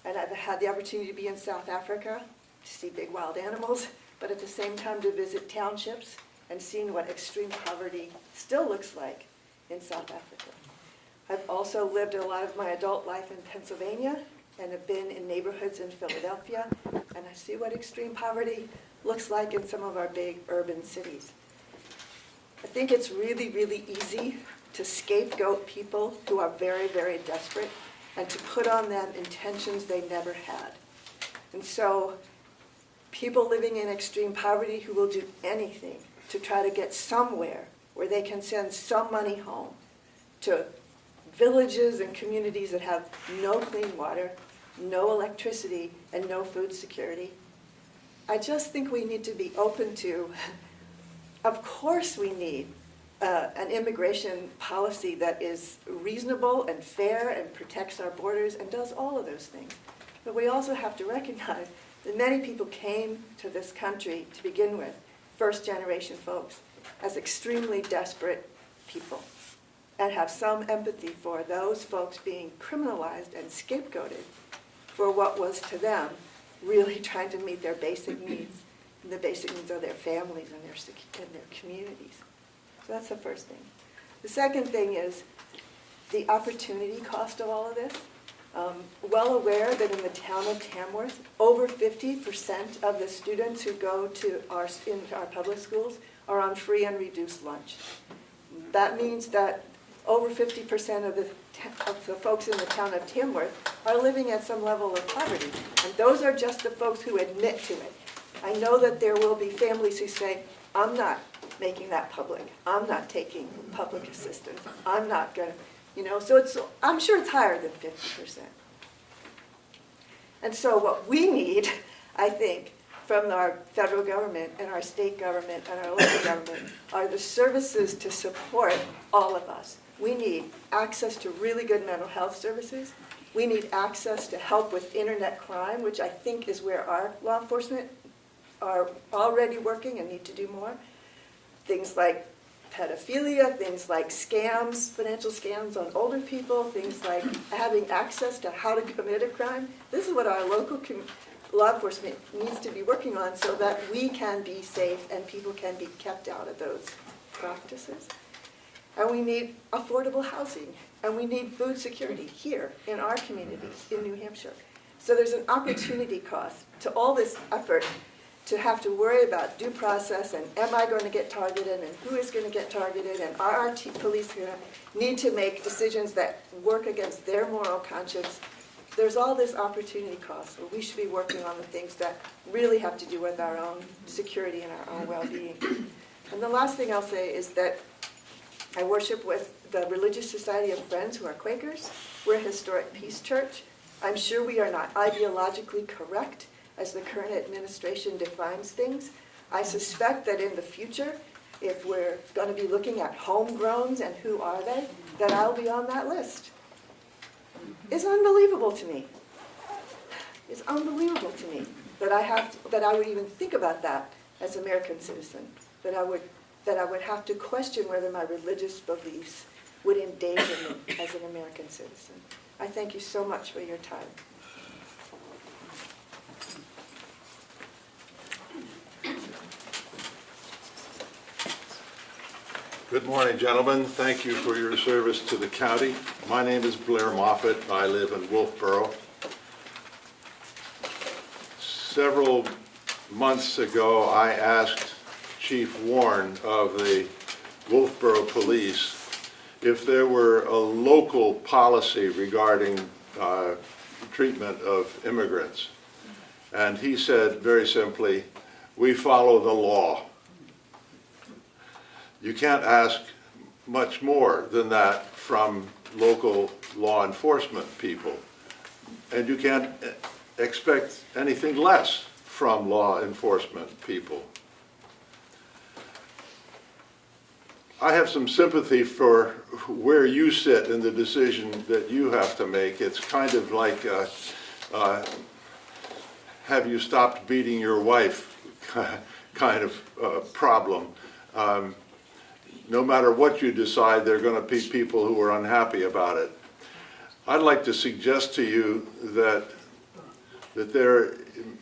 And I've had the opportunity to be in South Africa to see big wild animals, but at the same time to visit townships and seen what extreme poverty still looks like in South Africa. I've also lived a lot of my adult life in Pennsylvania and have been in neighborhoods in Philadelphia, and I see what extreme poverty looks like in some of our big urban cities. I think it's really, really easy to scapegoat people who are very, very desperate and to put on them intentions they never had. And so people living in extreme poverty who will do anything to try to get somewhere where they can send some money home to villages and communities that have no clean water, no electricity, and no food security. I just think we need to be open to, of course we need an immigration policy that is reasonable and fair and protects our borders and does all of those things. But we also have to recognize that many people came to this country to begin with, first-generation folks, as extremely desperate people, and have some empathy for those folks being criminalized and scapegoated for what was to them really trying to meet their basic needs, and the basic needs of their families and their communities. So that's the first thing. The second thing is the opportunity cost of all of this. Well aware that in the town of Tamworth, over 50% of the students who go to our public schools are on free and reduced lunch. That means that over 50% of the folks in the town of Tamworth are living at some level of poverty. And those are just the folks who admit to it. I know that there will be families who say, I'm not making that public. I'm not taking public assistance. I'm not going to, so I'm sure it's higher than 50%. And so what we need, I think, from our federal government and our state government and our local government are the services to support all of us. We need access to really good mental health services. We need access to help with internet crime, which I think is where our law enforcement are already working and need to do more. Things like pedophilia, things like scams, financial scams on older people, things like having access to how to commit a crime. This is what our local law enforcement needs to be working on so that we can be safe and people can be kept out of those practices. And we need affordable housing, and we need food security here in our communities in New Hampshire. So there's an opportunity cost to all this effort to have to worry about due process and am I going to get targeted and who is going to get targeted and are our police going to need to make decisions that work against their moral conscience. There's all this opportunity cost where we should be working on the things that really have to do with our own security and our own well-being. And the last thing I'll say is that I worship with the Religious Society of Friends who are Quakers. We're a historic peace church. I'm sure we are not ideologically correct as the current administration defines things. I suspect that in the future, if we're going to be looking at homegrowns and who are they, that I'll be on that list. It's unbelievable to me. It's unbelievable to me that I would even think about that as an American citizen, that I would have to question whether my religious beliefs would endanger me as an American citizen. I thank you so much for your time. Good morning, gentlemen. Thank you for your service to the county. My name is Blair Moffett. I live in Wolfboro. Several months ago, I asked Chief Warren of the Wolfboro Police if there were a local policy regarding treatment of immigrants. And he said very simply, we follow the law. You can't ask much more than that from local law enforcement people. And you can't expect anything less from law enforcement people. I have some sympathy for where you sit in the decision that you have to make. It's kind of like have you stopped beating your wife kind of problem. No matter what you decide, there are going to be people who are unhappy about it. I'd like to suggest to you that there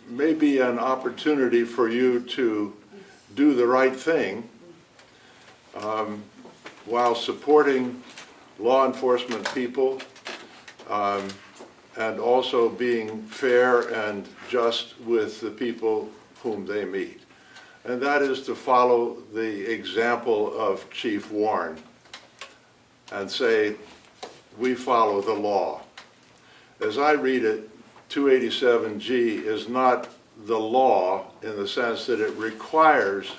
may be an opportunity for you to do the right thing while supporting law enforcement people and also being fair and just with the people whom they meet. And that is to follow the example of Chief Warren and say, we follow the law. As I read it, 287G is not the law in the sense that it requires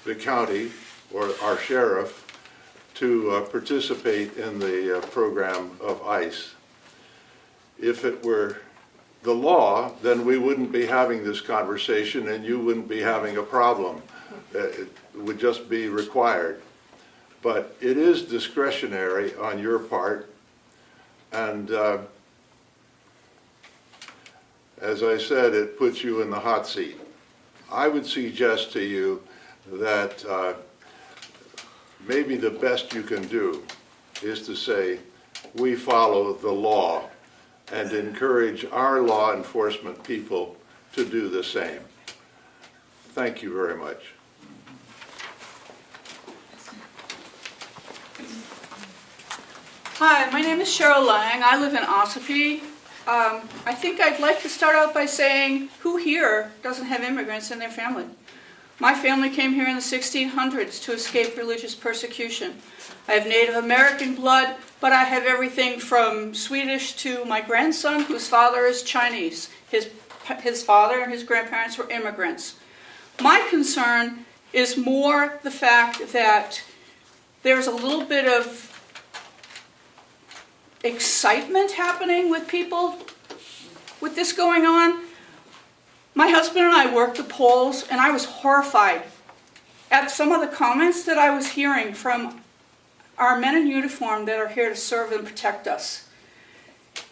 the county or our sheriff to participate in the program of ICE. If it were the law, then we wouldn't be having this conversation and you wouldn't be having a problem. It would just be required. But it is discretionary on your part, and as I said, it puts you in the hot seat. I would suggest to you that maybe the best you can do is to say, we follow the law, and encourage our law enforcement people to do the same. Thank you very much. Hi, my name is Cheryl Lang. I live in Ossipee. I think I'd like to start out by saying, who here doesn't have immigrants in their family? My family came here in the 1600s to escape religious persecution. I have Native American blood, but I have everything from Swedish to my grandson, whose father is Chinese. His father and his grandparents were immigrants. My concern is more the fact that there's a little bit of excitement happening with people with this going on. My husband and I worked the polls, and I was horrified at some of the comments that I was hearing from our men in uniform that are here to serve and protect us.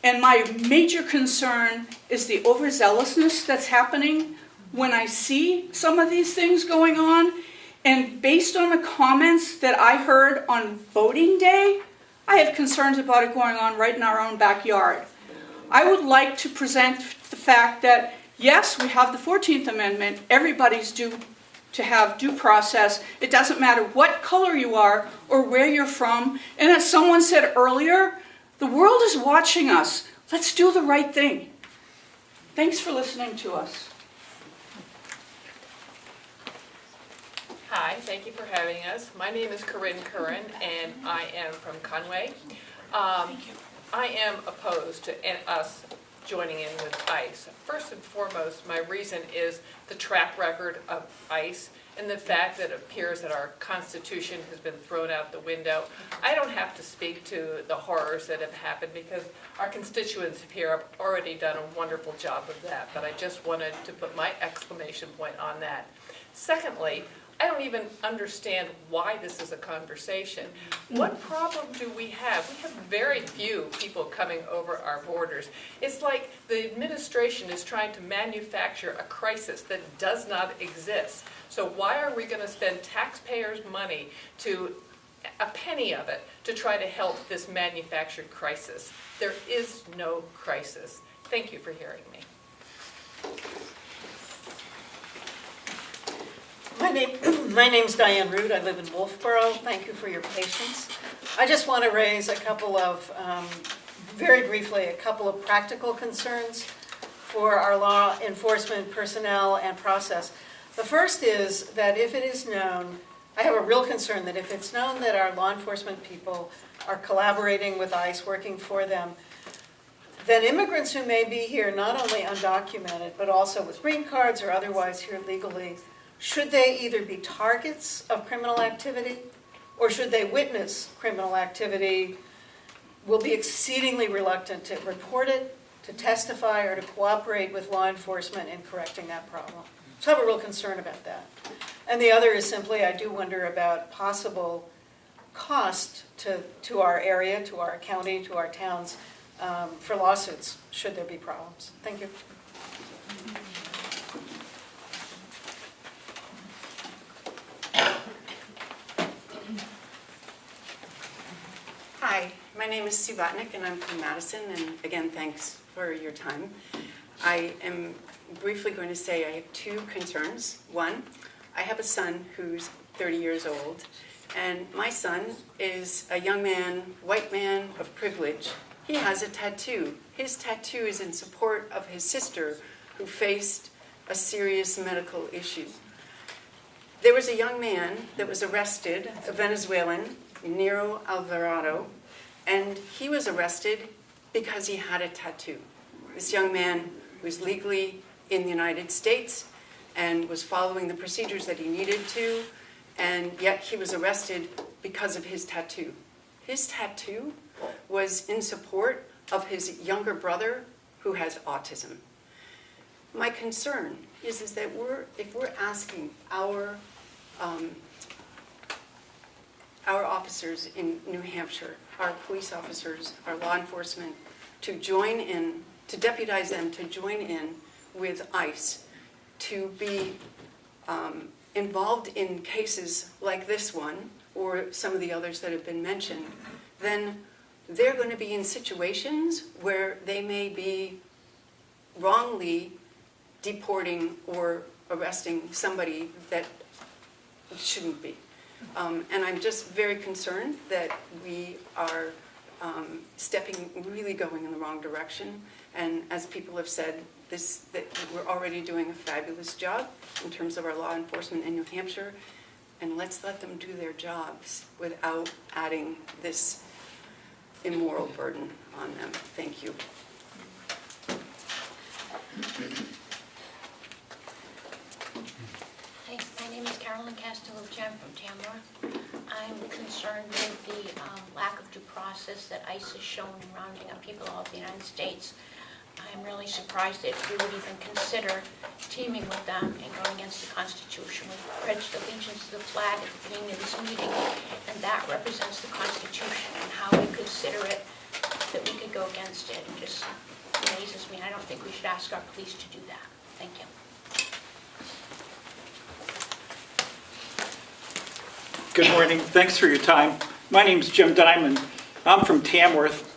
And my major concern is the overzealousness that's happening when I see some of these things going on. And based on the comments that I heard on voting day, I have concerns about it going on right in our own backyard. I would like to present the fact that, yes, we have the 14th Amendment. Everybody's due to have due process. It doesn't matter what color you are or where you're from. And as someone said earlier, the world is watching us. Let's do the right thing. Thanks for listening to us. Hi, thank you for having us. My name is Corinne Curran, and I am from Conway. I am opposed to us joining in with ICE. First and foremost, my reason is the track record of ICE and the fact that it appears that our Constitution has been thrown out the window. I don't have to speak to the horrors that have happened because our constituents here have already done a wonderful job of that, but I just wanted to put my exclamation point on that. Secondly, I don't even understand why this is a conversation. What problem do we have? We have very few people coming over our borders. It's like the administration is trying to manufacture a crisis that does not exist. So why are we going to spend taxpayers' money, to a penny of it, to try to help this manufactured crisis? There is no crisis. Thank you for hearing me. My name's Diane Root. I live in Wolfboro. Thank you for your patience. I just want to raise a couple of, very briefly, a couple of practical concerns for our law enforcement personnel and process. The first is that if it is known, I have a real concern that if it's known that our law enforcement people are collaborating with ICE, working for them, then immigrants who may be here not only undocumented, but also with green cards or otherwise here legally, should they either be targets of criminal activity or should they witness criminal activity, will be exceedingly reluctant to report it, to testify, or to cooperate with law enforcement in correcting that problem. So I have a real concern about that. And the other is simply, I do wonder about possible cost to our area, to our county, to our towns, for lawsuits, should there be problems. Thank you. Hi, my name is Sue Botnick, and I'm from Madison, and again, thanks for your time. I am briefly going to say I have two concerns. One, I have a son who's 30 years old, and my son is a young man, white man of privilege. He has a tattoo. His tattoo is in support of his sister who faced a serious medical issue. There was a young man that was arrested, a Venezuelan, Nero Alvarado, and he was arrested because he had a tattoo. This young man was legally in the United States and was following the procedures that he needed to, and yet he was arrested because of his tattoo. His tattoo was in support of his younger brother who has autism. My concern is that if we're asking our officers in New Hampshire, our police officers, our law enforcement, to join in, to deputize them to join in with ICE, to be involved in cases like this one, or some of the others that have been mentioned, then they're going to be in situations where they may be wrongly deporting or arresting somebody that shouldn't be. And I'm just very concerned that we are really going in the wrong direction. And as people have said, that we're already doing a fabulous job in terms of our law enforcement in New Hampshire. And let's let them do their jobs without adding this immoral burden on them. Thank you. Hey, my name is Carroll Castillo-Chan from Tamworth. I'm concerned with the lack of due process that ICE has shown in rounding up people all over the United States. I'm really surprised that we would even consider teaming with them and going against the Constitution. We pledged allegiance to the flag at the beginning of this meeting, and that represents the Constitution, and how we consider it that we could go against it. It just amazes me. I don't think we should ask our police to do that. Thank you. Good morning. Thanks for your time. My name's Jim Diamond. I'm from Tamworth.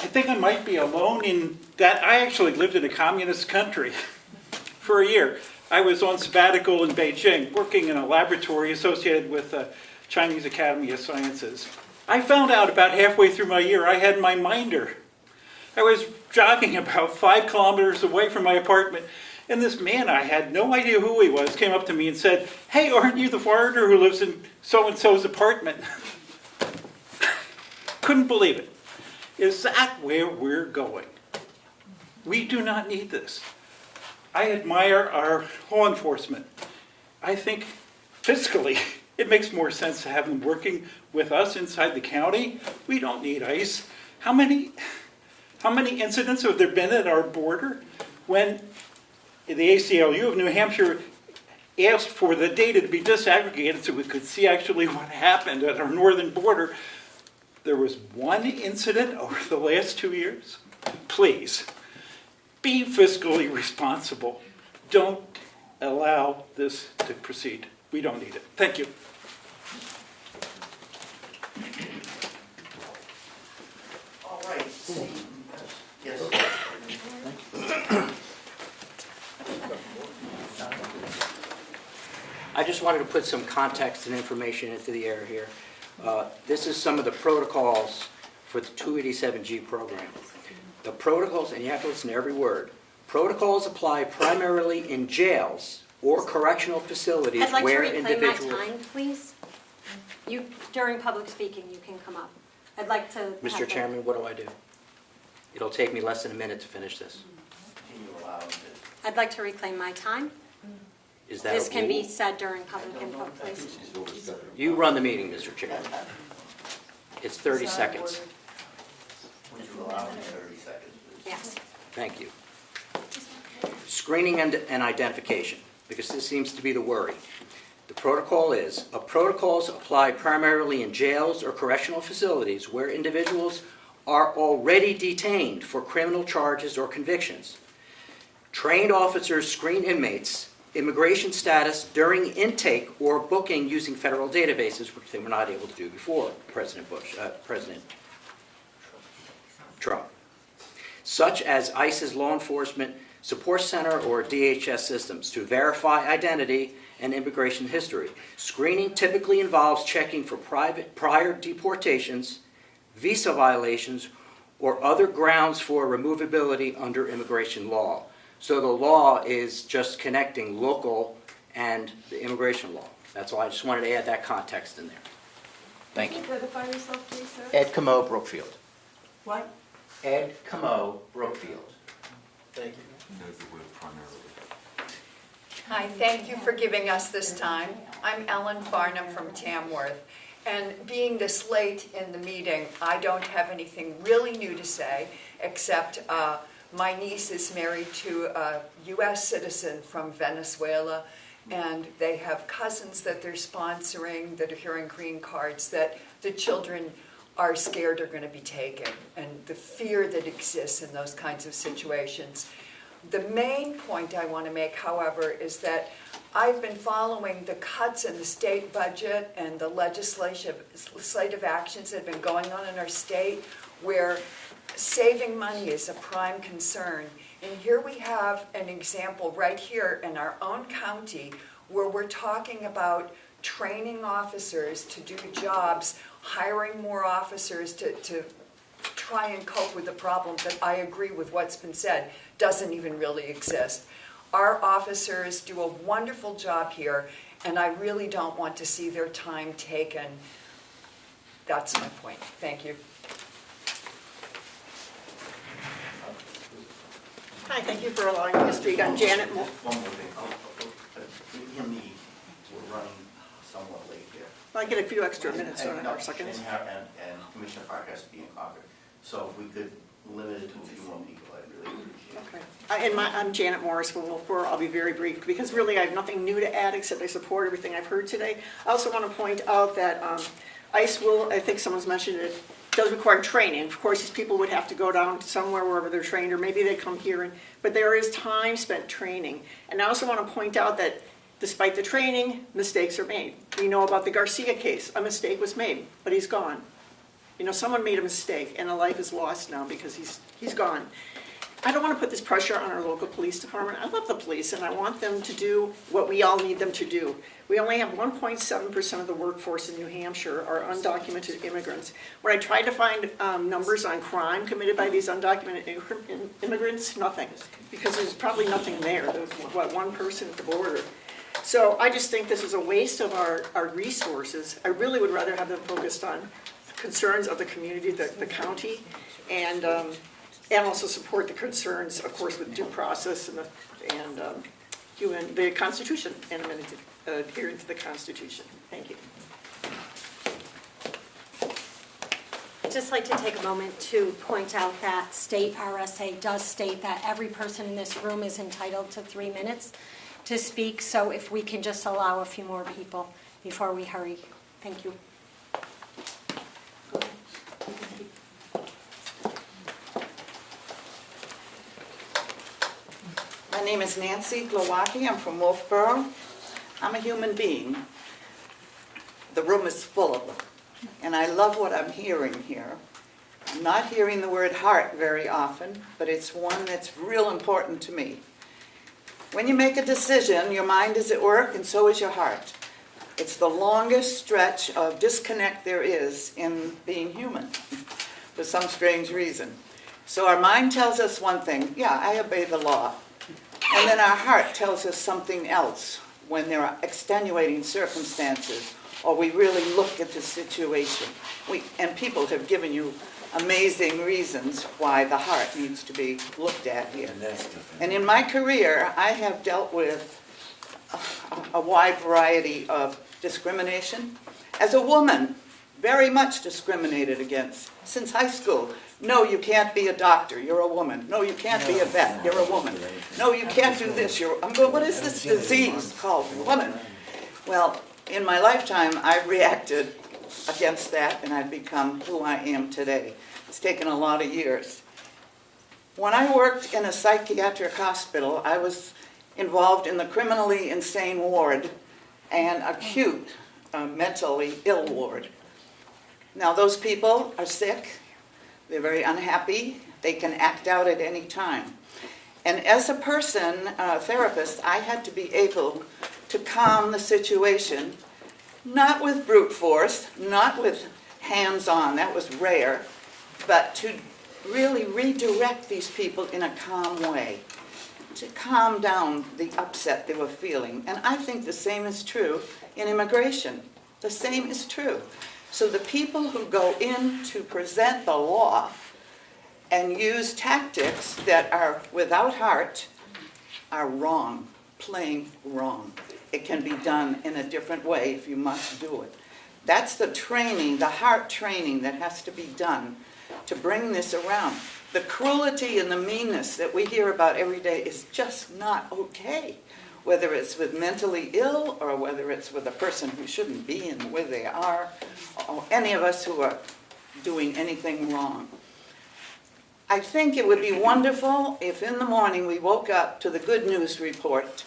I think I might be alone in that I actually lived in a communist country for a year. I was on sabbatical in Beijing, working in a laboratory associated with the Chinese Academy of Sciences. I found out about halfway through my year I had my minder. I was jogging about 5 kilometers away from my apartment, and this man, I had no idea who he was, came up to me and said, "Hey, aren't you the foreigner who lives in so-and-so's apartment?" Couldn't believe it. Is that where we're going? We do not need this. I admire our law enforcement. I think fiscally it makes more sense to have them working with us inside the county. We don't need ICE. How many incidents have there been at our border when the ACLU of New Hampshire asked for the data to be disaggregated so we could see actually what happened at our northern border? There was one incident over the last 2 years. Please, be fiscally responsible. Don't allow this to proceed. We don't need it. Thank you. All right. Yes. I just wanted to put some context and information into the air here. This is some of the protocols for the 287G program. The protocols, and you have to listen to every word, protocols apply primarily in jails or correctional facilities I'd like to where reclaim individuals... my time, please. During public speaking, you can come up. I'd like to... Mr. Chairman, what do I do? It'll take me less than a minute to finish this. Can you allow him to? I'd like to reclaim my time. Is that This a can be rule? said during public input, please. You run the meeting, Mr. Chairman. It's 30 seconds. Would you allow him 30 seconds? Yes. Thank you. Screening and identification, because this seems to be the worry. The protocol is, protocols apply primarily in jails or correctional facilities where individuals are already detained for criminal charges or convictions. Trained officers screen inmates' immigration status during intake or booking using federal databases, which they were not able to do before President Trump, such as ICE's Law Enforcement Support Center or DHS systems to verify identity and immigration history. Screening typically involves checking for prior deportations, visa violations, or other grounds for removability under immigration law. So the law is just connecting local and the immigration law. That's all. I just wanted to add that context in there. Thank you. Identify yourself, please, sir. Ed Comeau, Brookfield. What? Ed Comeau, Brookfield. Thank you. Hi, thank you for giving us this time. I'm Ellen Farnham from Tamworth. And being this late in the meeting, I don't have anything really new to say, except my niece is married to a U.S. citizen from Venezuela, and they have cousins that they're sponsoring that are here on green cards that the children are scared are going to be taken, and the fear that exists in those kinds of situations. The main point I want to make, however, is that I've been following the cuts in the state budget and the legislative actions that have been going on in our state where saving money is a prime concern. And here we have an example right here in our own county where we're talking about training officers to do jobs, hiring more officers to try and cope with the problem that I agree with what's been said doesn't even really exist. Our officers do a wonderful job here, and I really don't want to see their time taken. That's my point. Thank you. Hi, thank you for allowing me to speak. I'm Janet Moore. One more thing. We're running somewhat late here. I get a few extra minutes on it, No, or seconds. And Commissioner Park has to be in Concord. So if we could limit it to a few more people, I'd really appreciate it. Okay. I'm Janet Morris from Wolfboro. I'll be very brief because really I have nothing new to add except I support everything I've heard today. I also want to point out that ICE will, I think someone's mentioned it, does require training. Of course, these people would have to go down somewhere wherever they're trained, or maybe they come here, but there is time spent training. And I also want to point out that despite the training, mistakes are made. We know about the Garcia case. A mistake was made, but he's gone. You know, someone made a mistake, and a life is lost now because he's gone. I don't want to put this pressure on our local police department. I love the police, and I want them to do what we all need them to do. We only have 1.7% of the workforce in New Hampshire are undocumented immigrants. When I tried to find numbers on crime committed by these undocumented immigrants, nothing, because there's probably nothing there. There's, one person at the border. So I just think this is a waste of our resources. I really would rather have them focused on concerns of the community, the county, and also support the concerns, of course, with due process and the Constitution and adhering to the Constitution. Thank you. I'd just like to take a moment to point out that state RSA does state that every person in this room is entitled to 3 minutes to speak, so if we can just allow a few more people before we hurry. Thank you. My name is Nancy Glowacki. I'm from Wolfboro. I'm a human being. The room is full of them, and I love what I'm hearing here. I'm not hearing the word heart very often, but it's one that's real important to me. When you make a decision, your mind is at work, and so is your heart. It's the longest stretch of disconnect there is in being human, for some strange reason. So our mind tells us one thing, yeah, I obey the law. And then our heart tells us something else when there are extenuating circumstances or we really look at the situation. And people have given you amazing reasons why the heart needs to be looked at here. And in my career, I have dealt with a wide variety of discrimination. As a woman, very much discriminated against since high school. No, you can't be a doctor, you're a woman. No, you can't be a vet, you're a woman. No, you can't do this, I'm going, what is this disease called woman? Well, in my lifetime, I've reacted against that, and I've become who I am today. It's taken a lot of years. When I worked in a psychiatric hospital, I was involved in the criminally insane ward and acute mentally ill ward. Now, those people are sick, they're very unhappy, they can act out at any time. And as a person, a therapist, I had to be able to calm the situation, not with brute force, not with hands-on, that was rare, but to really redirect these people in a calm way, to calm down the upset they were feeling. And I think the same is true in immigration. The same is true. So the people who go in to present the law and use tactics that are without heart are wrong, plain wrong. It can be done in a different way if you must do it. That's the training, the heart training that has to be done to bring this around. The cruelty and the meanness that we hear about every day is just not okay. Whether it's with mentally ill or whether it's with a person who shouldn't be and where they are, or any of us who are doing anything wrong. I think it would be wonderful if in the morning we woke up to the good news report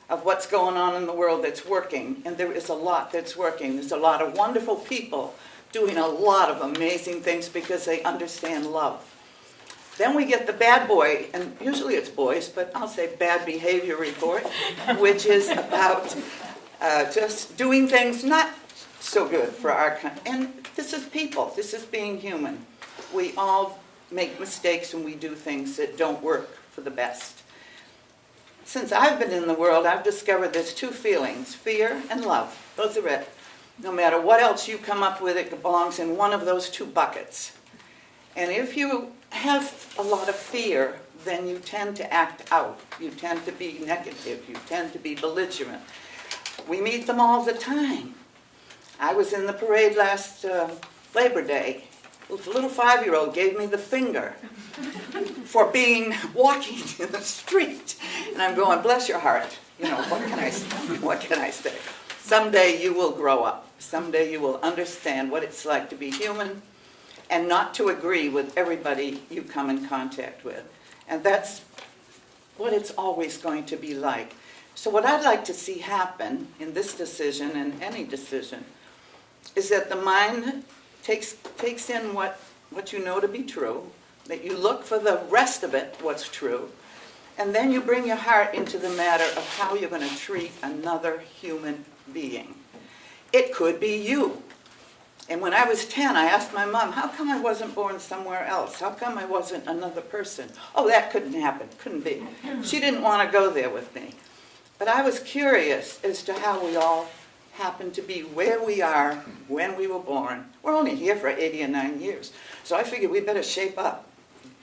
of what's going on in the world that's working, and there is a lot that's working. There's a lot of wonderful people doing a lot of amazing things because they understand love. Then we get the bad boy, and usually it's boys, but I'll say bad behavior report, which is about just doing things not so good for our country. And this is people, this is being human. We all make mistakes and we do things that don't work for the best. Since I've been in the world, I've discovered there's two feelings, fear and love. Those are it. No matter what else you come up with, it belongs in one of those two buckets. And if you have a lot of fear, then you tend to act out. You tend to be negative. You tend to be belligerent. We meet them all the time. I was in the parade last Labor Day. A little 5-year-old gave me the finger for walking in the street. And I'm going, bless your heart. You know, what can I say? What can I say? Someday you will grow up. Someday you will understand what it's like to be human and not to agree with everybody you come in contact with. And that's what it's always going to be like. So what I'd like to see happen in this decision and any decision is that the mind takes in what you know to be true, that you look for the rest of it, what's true, and then you bring your heart into the matter of how you're going to treat another human being. It could be you. And when I was 10, I asked my mom, how come I wasn't born somewhere else? How come I wasn't another person? Oh, that couldn't happen. Couldn't be. She didn't want to go there with me. But I was curious as to how we all happen to be where we are when we were born. We're only here for 80 or 90 years. So I figured we better shape up,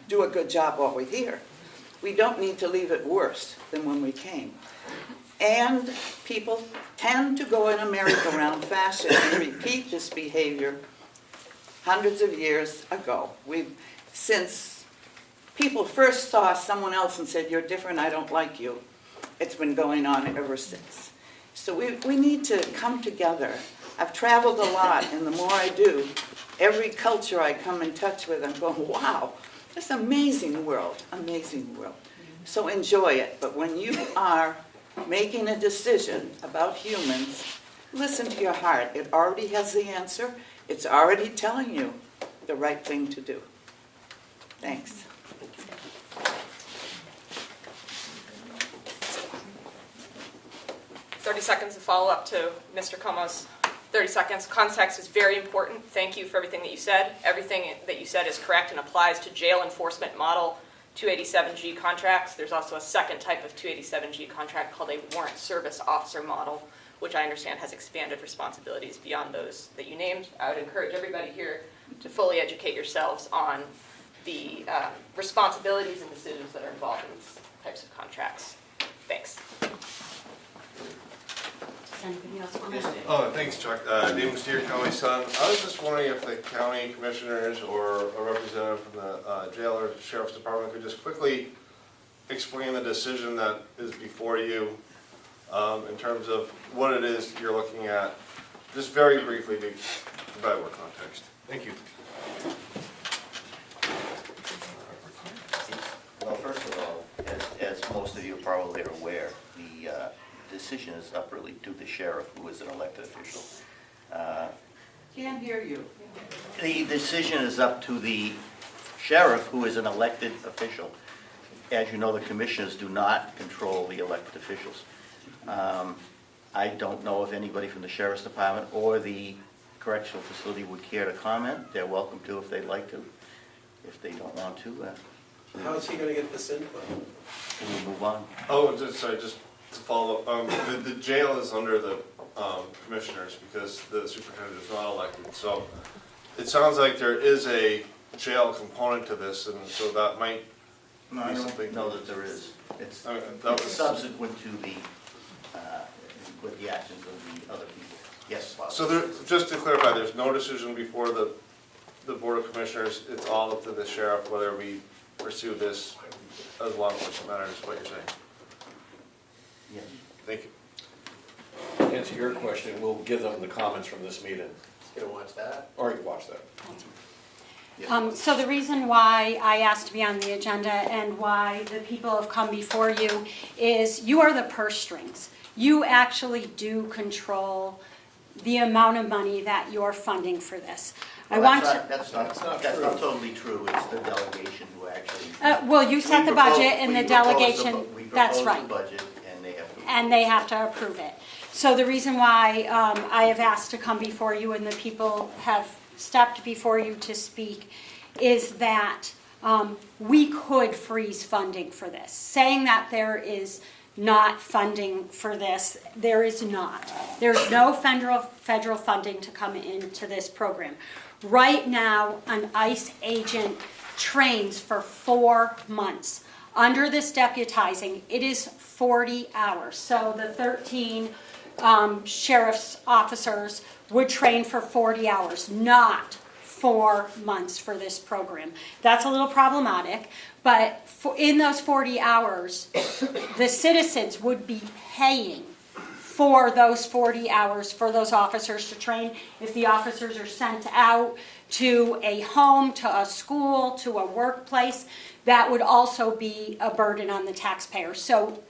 do a good job while we're here. We don't need to leave it worse than when we came. And people tend to go in a merry-go-round fashion and repeat this behavior hundreds of years ago. Since people first saw someone else and said, you're different, I don't like you, it's been going on ever since. So we need to come together. I've traveled a lot, and the more I do, every culture I come in touch with, I'm going, wow, this amazing world, amazing world. So enjoy it. But when you are making a decision about humans, listen to your heart. It already has the answer. It's already telling you the right thing to do. Thanks. 30 seconds to follow up to Mr. Comeau's 30 seconds. Context is very important. Thank you for everything that you said. Everything that you said is correct and applies to jail enforcement model 287G contracts. There's also a second type of 287G contract called a warrant service officer model, which I understand has expanded responsibilities beyond those that you named. I would encourage everybody here to fully educate yourselves on the responsibilities and decisions that are involved in these types of contracts. Thanks. Anybody else want to? Oh, thanks, Chuck. David Steer, County Sun. I was just wondering if the county commissioners or a representative from the jail or sheriff's department could just quickly explain the decision that is before you in terms of what it is you're looking at, just very briefly to provide more context. Thank you. decision is up really to the sheriff, who is an elected official. Can't hear you. The decision is up to the sheriff, who is an elected official. As you know, the commissioners do not control the elected officials. I don't know if anybody from the sheriff's department or the correctional facility would care to comment. They're welcome to if they'd like to. If they don't want to, How is he going to get this input? we'll move on. Oh, sorry, just to follow up, the jail is under the commissioners because the superintendent is not elected. So it sounds like there is a jail component to this, and so that might No, I be don't something. know that there is. It's that was subsequent to the, with the actions of the other people. Yes, Bob? So there, just to clarify, there's no decision before the Board of Commissioners. It's all up to the sheriff whether we pursue this as law enforcement matter, is what you're saying. Yes. Thank you. To answer your question, we'll give them the comments from this meeting. You gonna watch that? Or you can watch that. So the reason why I asked to be on the agenda and why the people have come before you is you are the purse strings. You actually do control the amount of money that you're funding for this. That's not totally true. It's the delegation who actually. Well, you set the budget and the delegation, that's right. We propose the budget and they have to. And they have to approve it. So the reason why I have asked to come before you and the people have stepped before you to speak is that we could freeze funding for this. Saying that there is not funding for this, there is not. There's no federal funding to come into this program. Right now, an ICE agent trains for 4 months. Under this deputizing, it is 40 hours. So the 13 sheriff's officers would train for 40 hours, not 4 months for this program. That's a little problematic, but in those 40 hours, the citizens would be paying for those 40 hours for those officers to train. If the officers are sent out to a home, to a school, to a workplace, that would also be a burden on the taxpayer. So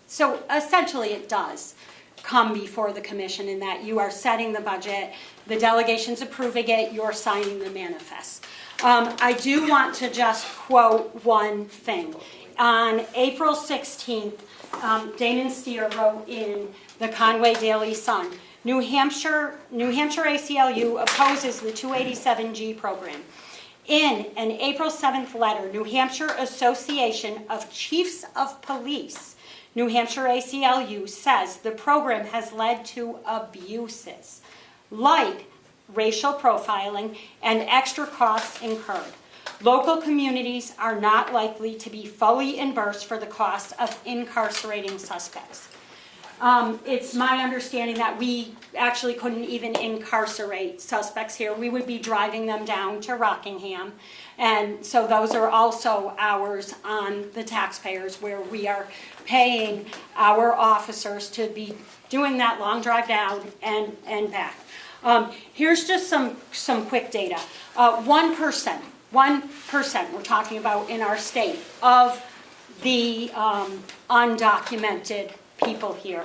essentially it does come before the commission in that you are setting the budget, the delegation's approving it, you're signing the manifest. I do want to just quote one thing. On April 16th, Damon Steer wrote in the Conway Daily Sun, New Hampshire ACLU opposes the 287G program. In an April 7th letter, New Hampshire Association of Chiefs of Police, New Hampshire ACLU, says the program has led to abuses like racial profiling and extra costs incurred. Local communities are not likely to be fully reimbursed for the cost of incarcerating suspects. It's my understanding that we actually couldn't even incarcerate suspects here. We would be driving them down to Rockingham. And so those are also hours on the taxpayers where we are paying our officers to be doing that long drive down and back. Here's just some quick data. 1%, we're talking about in our state of the undocumented people here.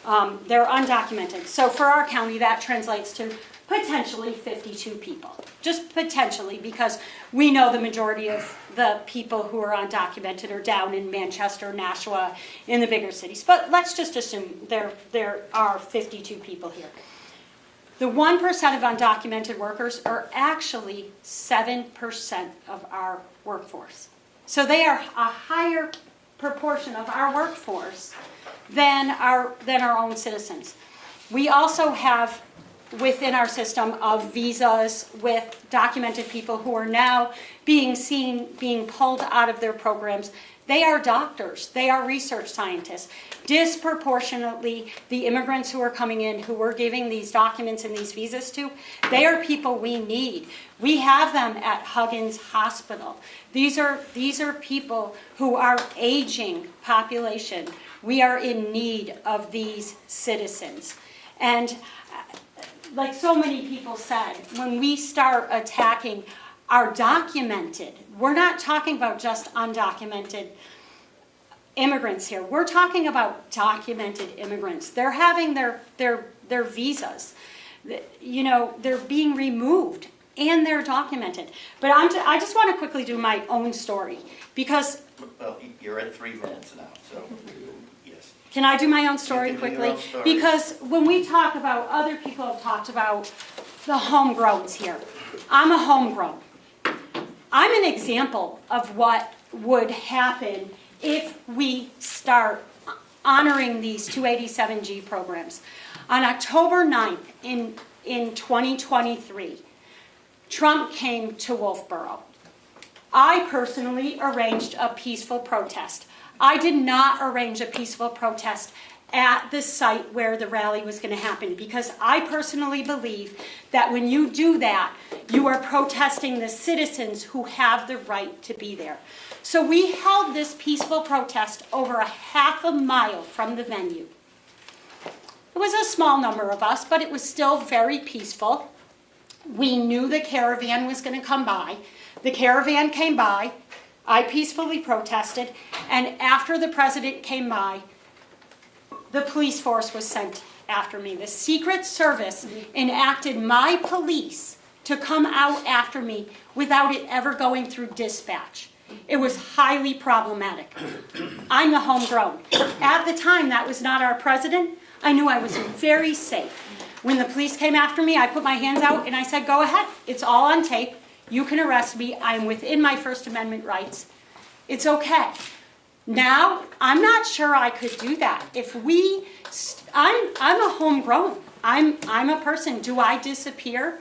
They're undocumented. So for our county, that translates to potentially 52 people. Just potentially, because we know the majority of the people who are undocumented are down in Manchester, Nashua, in the bigger cities. But let's just assume there are 52 people here. The 1% of undocumented workers are actually 7% of our workforce. So they are a higher proportion of our workforce than our own citizens. We also have within our system of visas with documented people who are now being pulled out of their programs. They are doctors, they are research scientists. Disproportionately, the immigrants who are coming in, who we're giving these documents and these visas to, they are people we need. We have them at Huggins Hospital. These are people who are aging population. We are in need of these citizens. And like so many people said, when we start attacking our documented, we're not talking about just undocumented immigrants here. We're talking about documented immigrants. They're having their visas. You know, they're being removed and they're documented. But I just want to quickly do my own story because... Well, you're at 3 minutes now, so yes. Can I do my own story You can do your quickly? own story. Because when we talk about, other people have talked about the homegrowns here. I'm a homegrown. I'm an example of what would happen if we start honoring these 287G programs. On October 9th in 2023, Trump came to Wolfboro. I personally arranged a peaceful protest. I did not arrange a peaceful protest at the site where the rally was going to happen because I personally believe that when you do that, you are protesting the citizens who have the right to be there. So we held this peaceful protest over a half a mile from the venue. It was a small number of us, but it was still very peaceful. We knew the caravan was going to come by. The caravan came by. I peacefully protested. And after the president came by, the police force was sent after me. The Secret Service enacted my police to come out after me without it ever going through dispatch. It was highly problematic. I'm the homegrown. At the time, that was not our president. I knew I was very safe. When the police came after me, I put my hands out and I said, go ahead. It's all on tape. You can arrest me. I'm within my First Amendment rights. It's okay. Now, I'm not sure I could do that. I'm a homegrown. I'm a person. Do I disappear?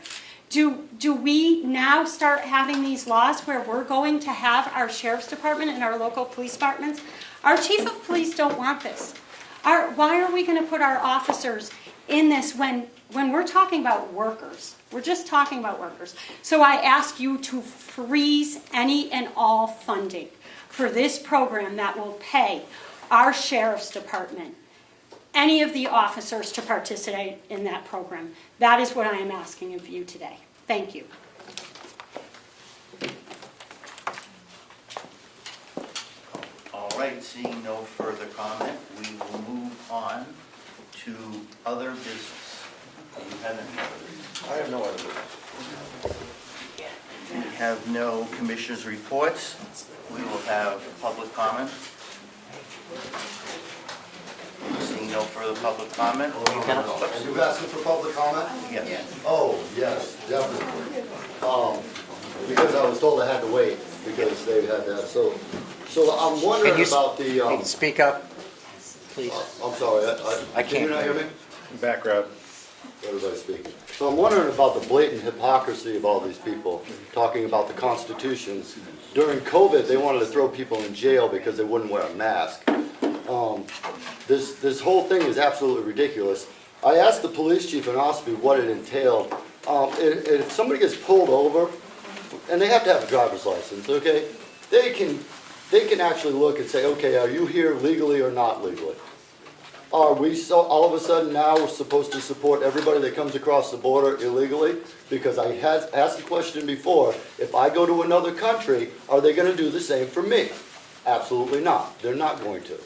Do we now start having these laws where we're going to have our sheriff's department and our local police departments? Our chief of police don't want this. Why are we going to put our officers in this when we're talking about workers? We're just talking about workers. So I ask you to freeze any and all funding for this program that will pay our sheriff's department, any of the officers to participate in that program. That is what I am asking of you today. Thank you. All right, seeing no further comment, we will move on to other business. You have any other business? I have no other business. We have no commissioners' reports. We will have public comment. Seeing no further public comment. Are you asking for public comment? Yes. Oh, yes, definitely. Because I was told I had to wait because they had that. So I'm wondering about the. Can you speak up, please? I'm sorry. I Can you can't not hear hear me? Background. Everybody speaking. So I'm wondering about the blatant hypocrisy of all these people talking about the Constitution. During COVID, they wanted to throw people in jail because they wouldn't wear a mask. This whole thing is absolutely ridiculous. I asked the police chief in Ospey what it entailed. If somebody gets pulled over, and they have to have a driver's license, okay, they can actually look and say, okay, are you here legally or not legally? Are we so all of a sudden now we're supposed to support everybody that comes across the border illegally? Because I had asked the question before, if I go to another country, are they going to do the same for me? Absolutely not. They're not going to.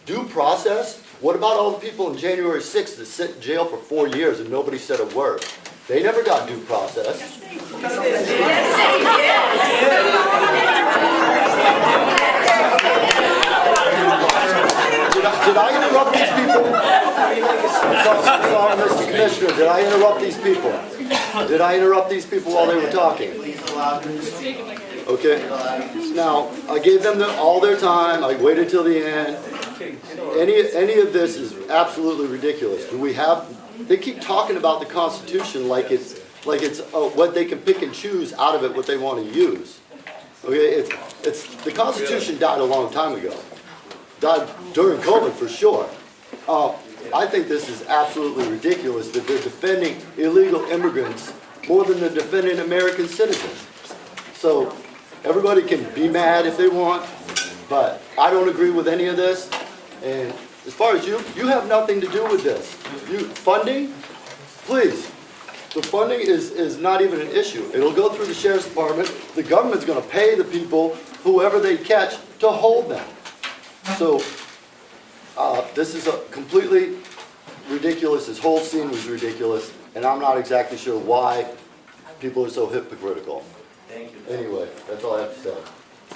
Due process? What about all the people in January 6th that sit in jail for 4 years and nobody said a word? They never got due process. Did I interrupt these people? Sorry, Mr. Commissioner, did I interrupt these people? Did I interrupt these people while they were talking? Okay. Now, I gave them all their time. I waited till the end. Any of this is absolutely ridiculous. Do we have? They keep talking about the Constitution like it's what they can pick and choose out of it what they want to use. Okay, it's the Constitution died a long time ago. Died during COVID for sure. I think this is absolutely ridiculous that they're defending illegal immigrants more than they're defending American citizens. So everybody can be mad if they want, but I don't agree with any of this. And as far as you have nothing to do with this. Funding, please. The funding is not even an issue. It'll go through the sheriff's department. The government's going to pay the people, whoever they catch, to hold them. So, this is a completely ridiculous, this whole scene was ridiculous, and I'm not exactly sure why people are so hypocritical. Thank you. Anyway, that's all I have to say.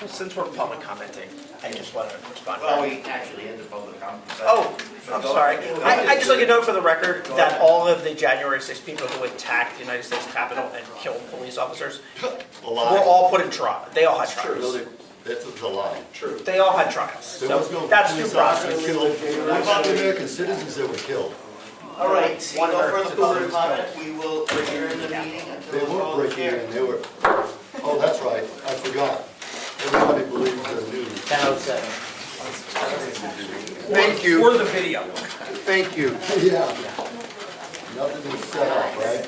Since we're public commenting, I just want to respond. Well, we actually ended public comment. Oh, I'm sorry. I just like to note for the record that all of the January 6 people who attacked the United States Capitol and killed police officers were all put in trial. They all had trials. That's a lie. True. They all had trials. So that's due process. What about the American citizens that were killed? All right, seeing no further public comment, we will adjourn the meeting until They the weren't call is breaking here. in, they were, oh, that's right, I forgot. Everybody believes the news. 10:07. Thank you. For the video. Thank you. Yeah. Nothing was set up, right?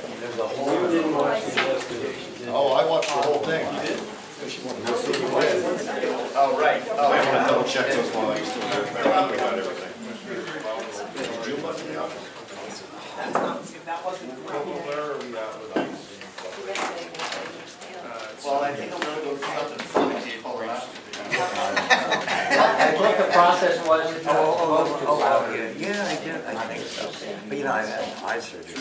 Oh, I watched the whole thing. You did? Oh, right. Oh, I want to double check those while I'm still there. I forgot everything. Well, I think I'm gonna go for something funny. I thought the process was to yeah, I did, I think so. But you know, I've had eye surgery.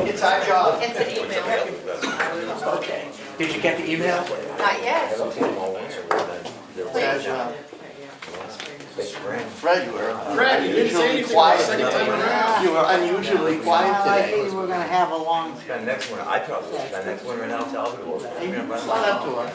It's our job. It's an email. Okay. Did you get the email? Not yet. Fred, you were. Fred, you didn't say anything quiet. the second time around. You were unusually quiet I today. think we're gonna have a long. Spend next winter, I probably spend next winter in El Salvador. Not up to us.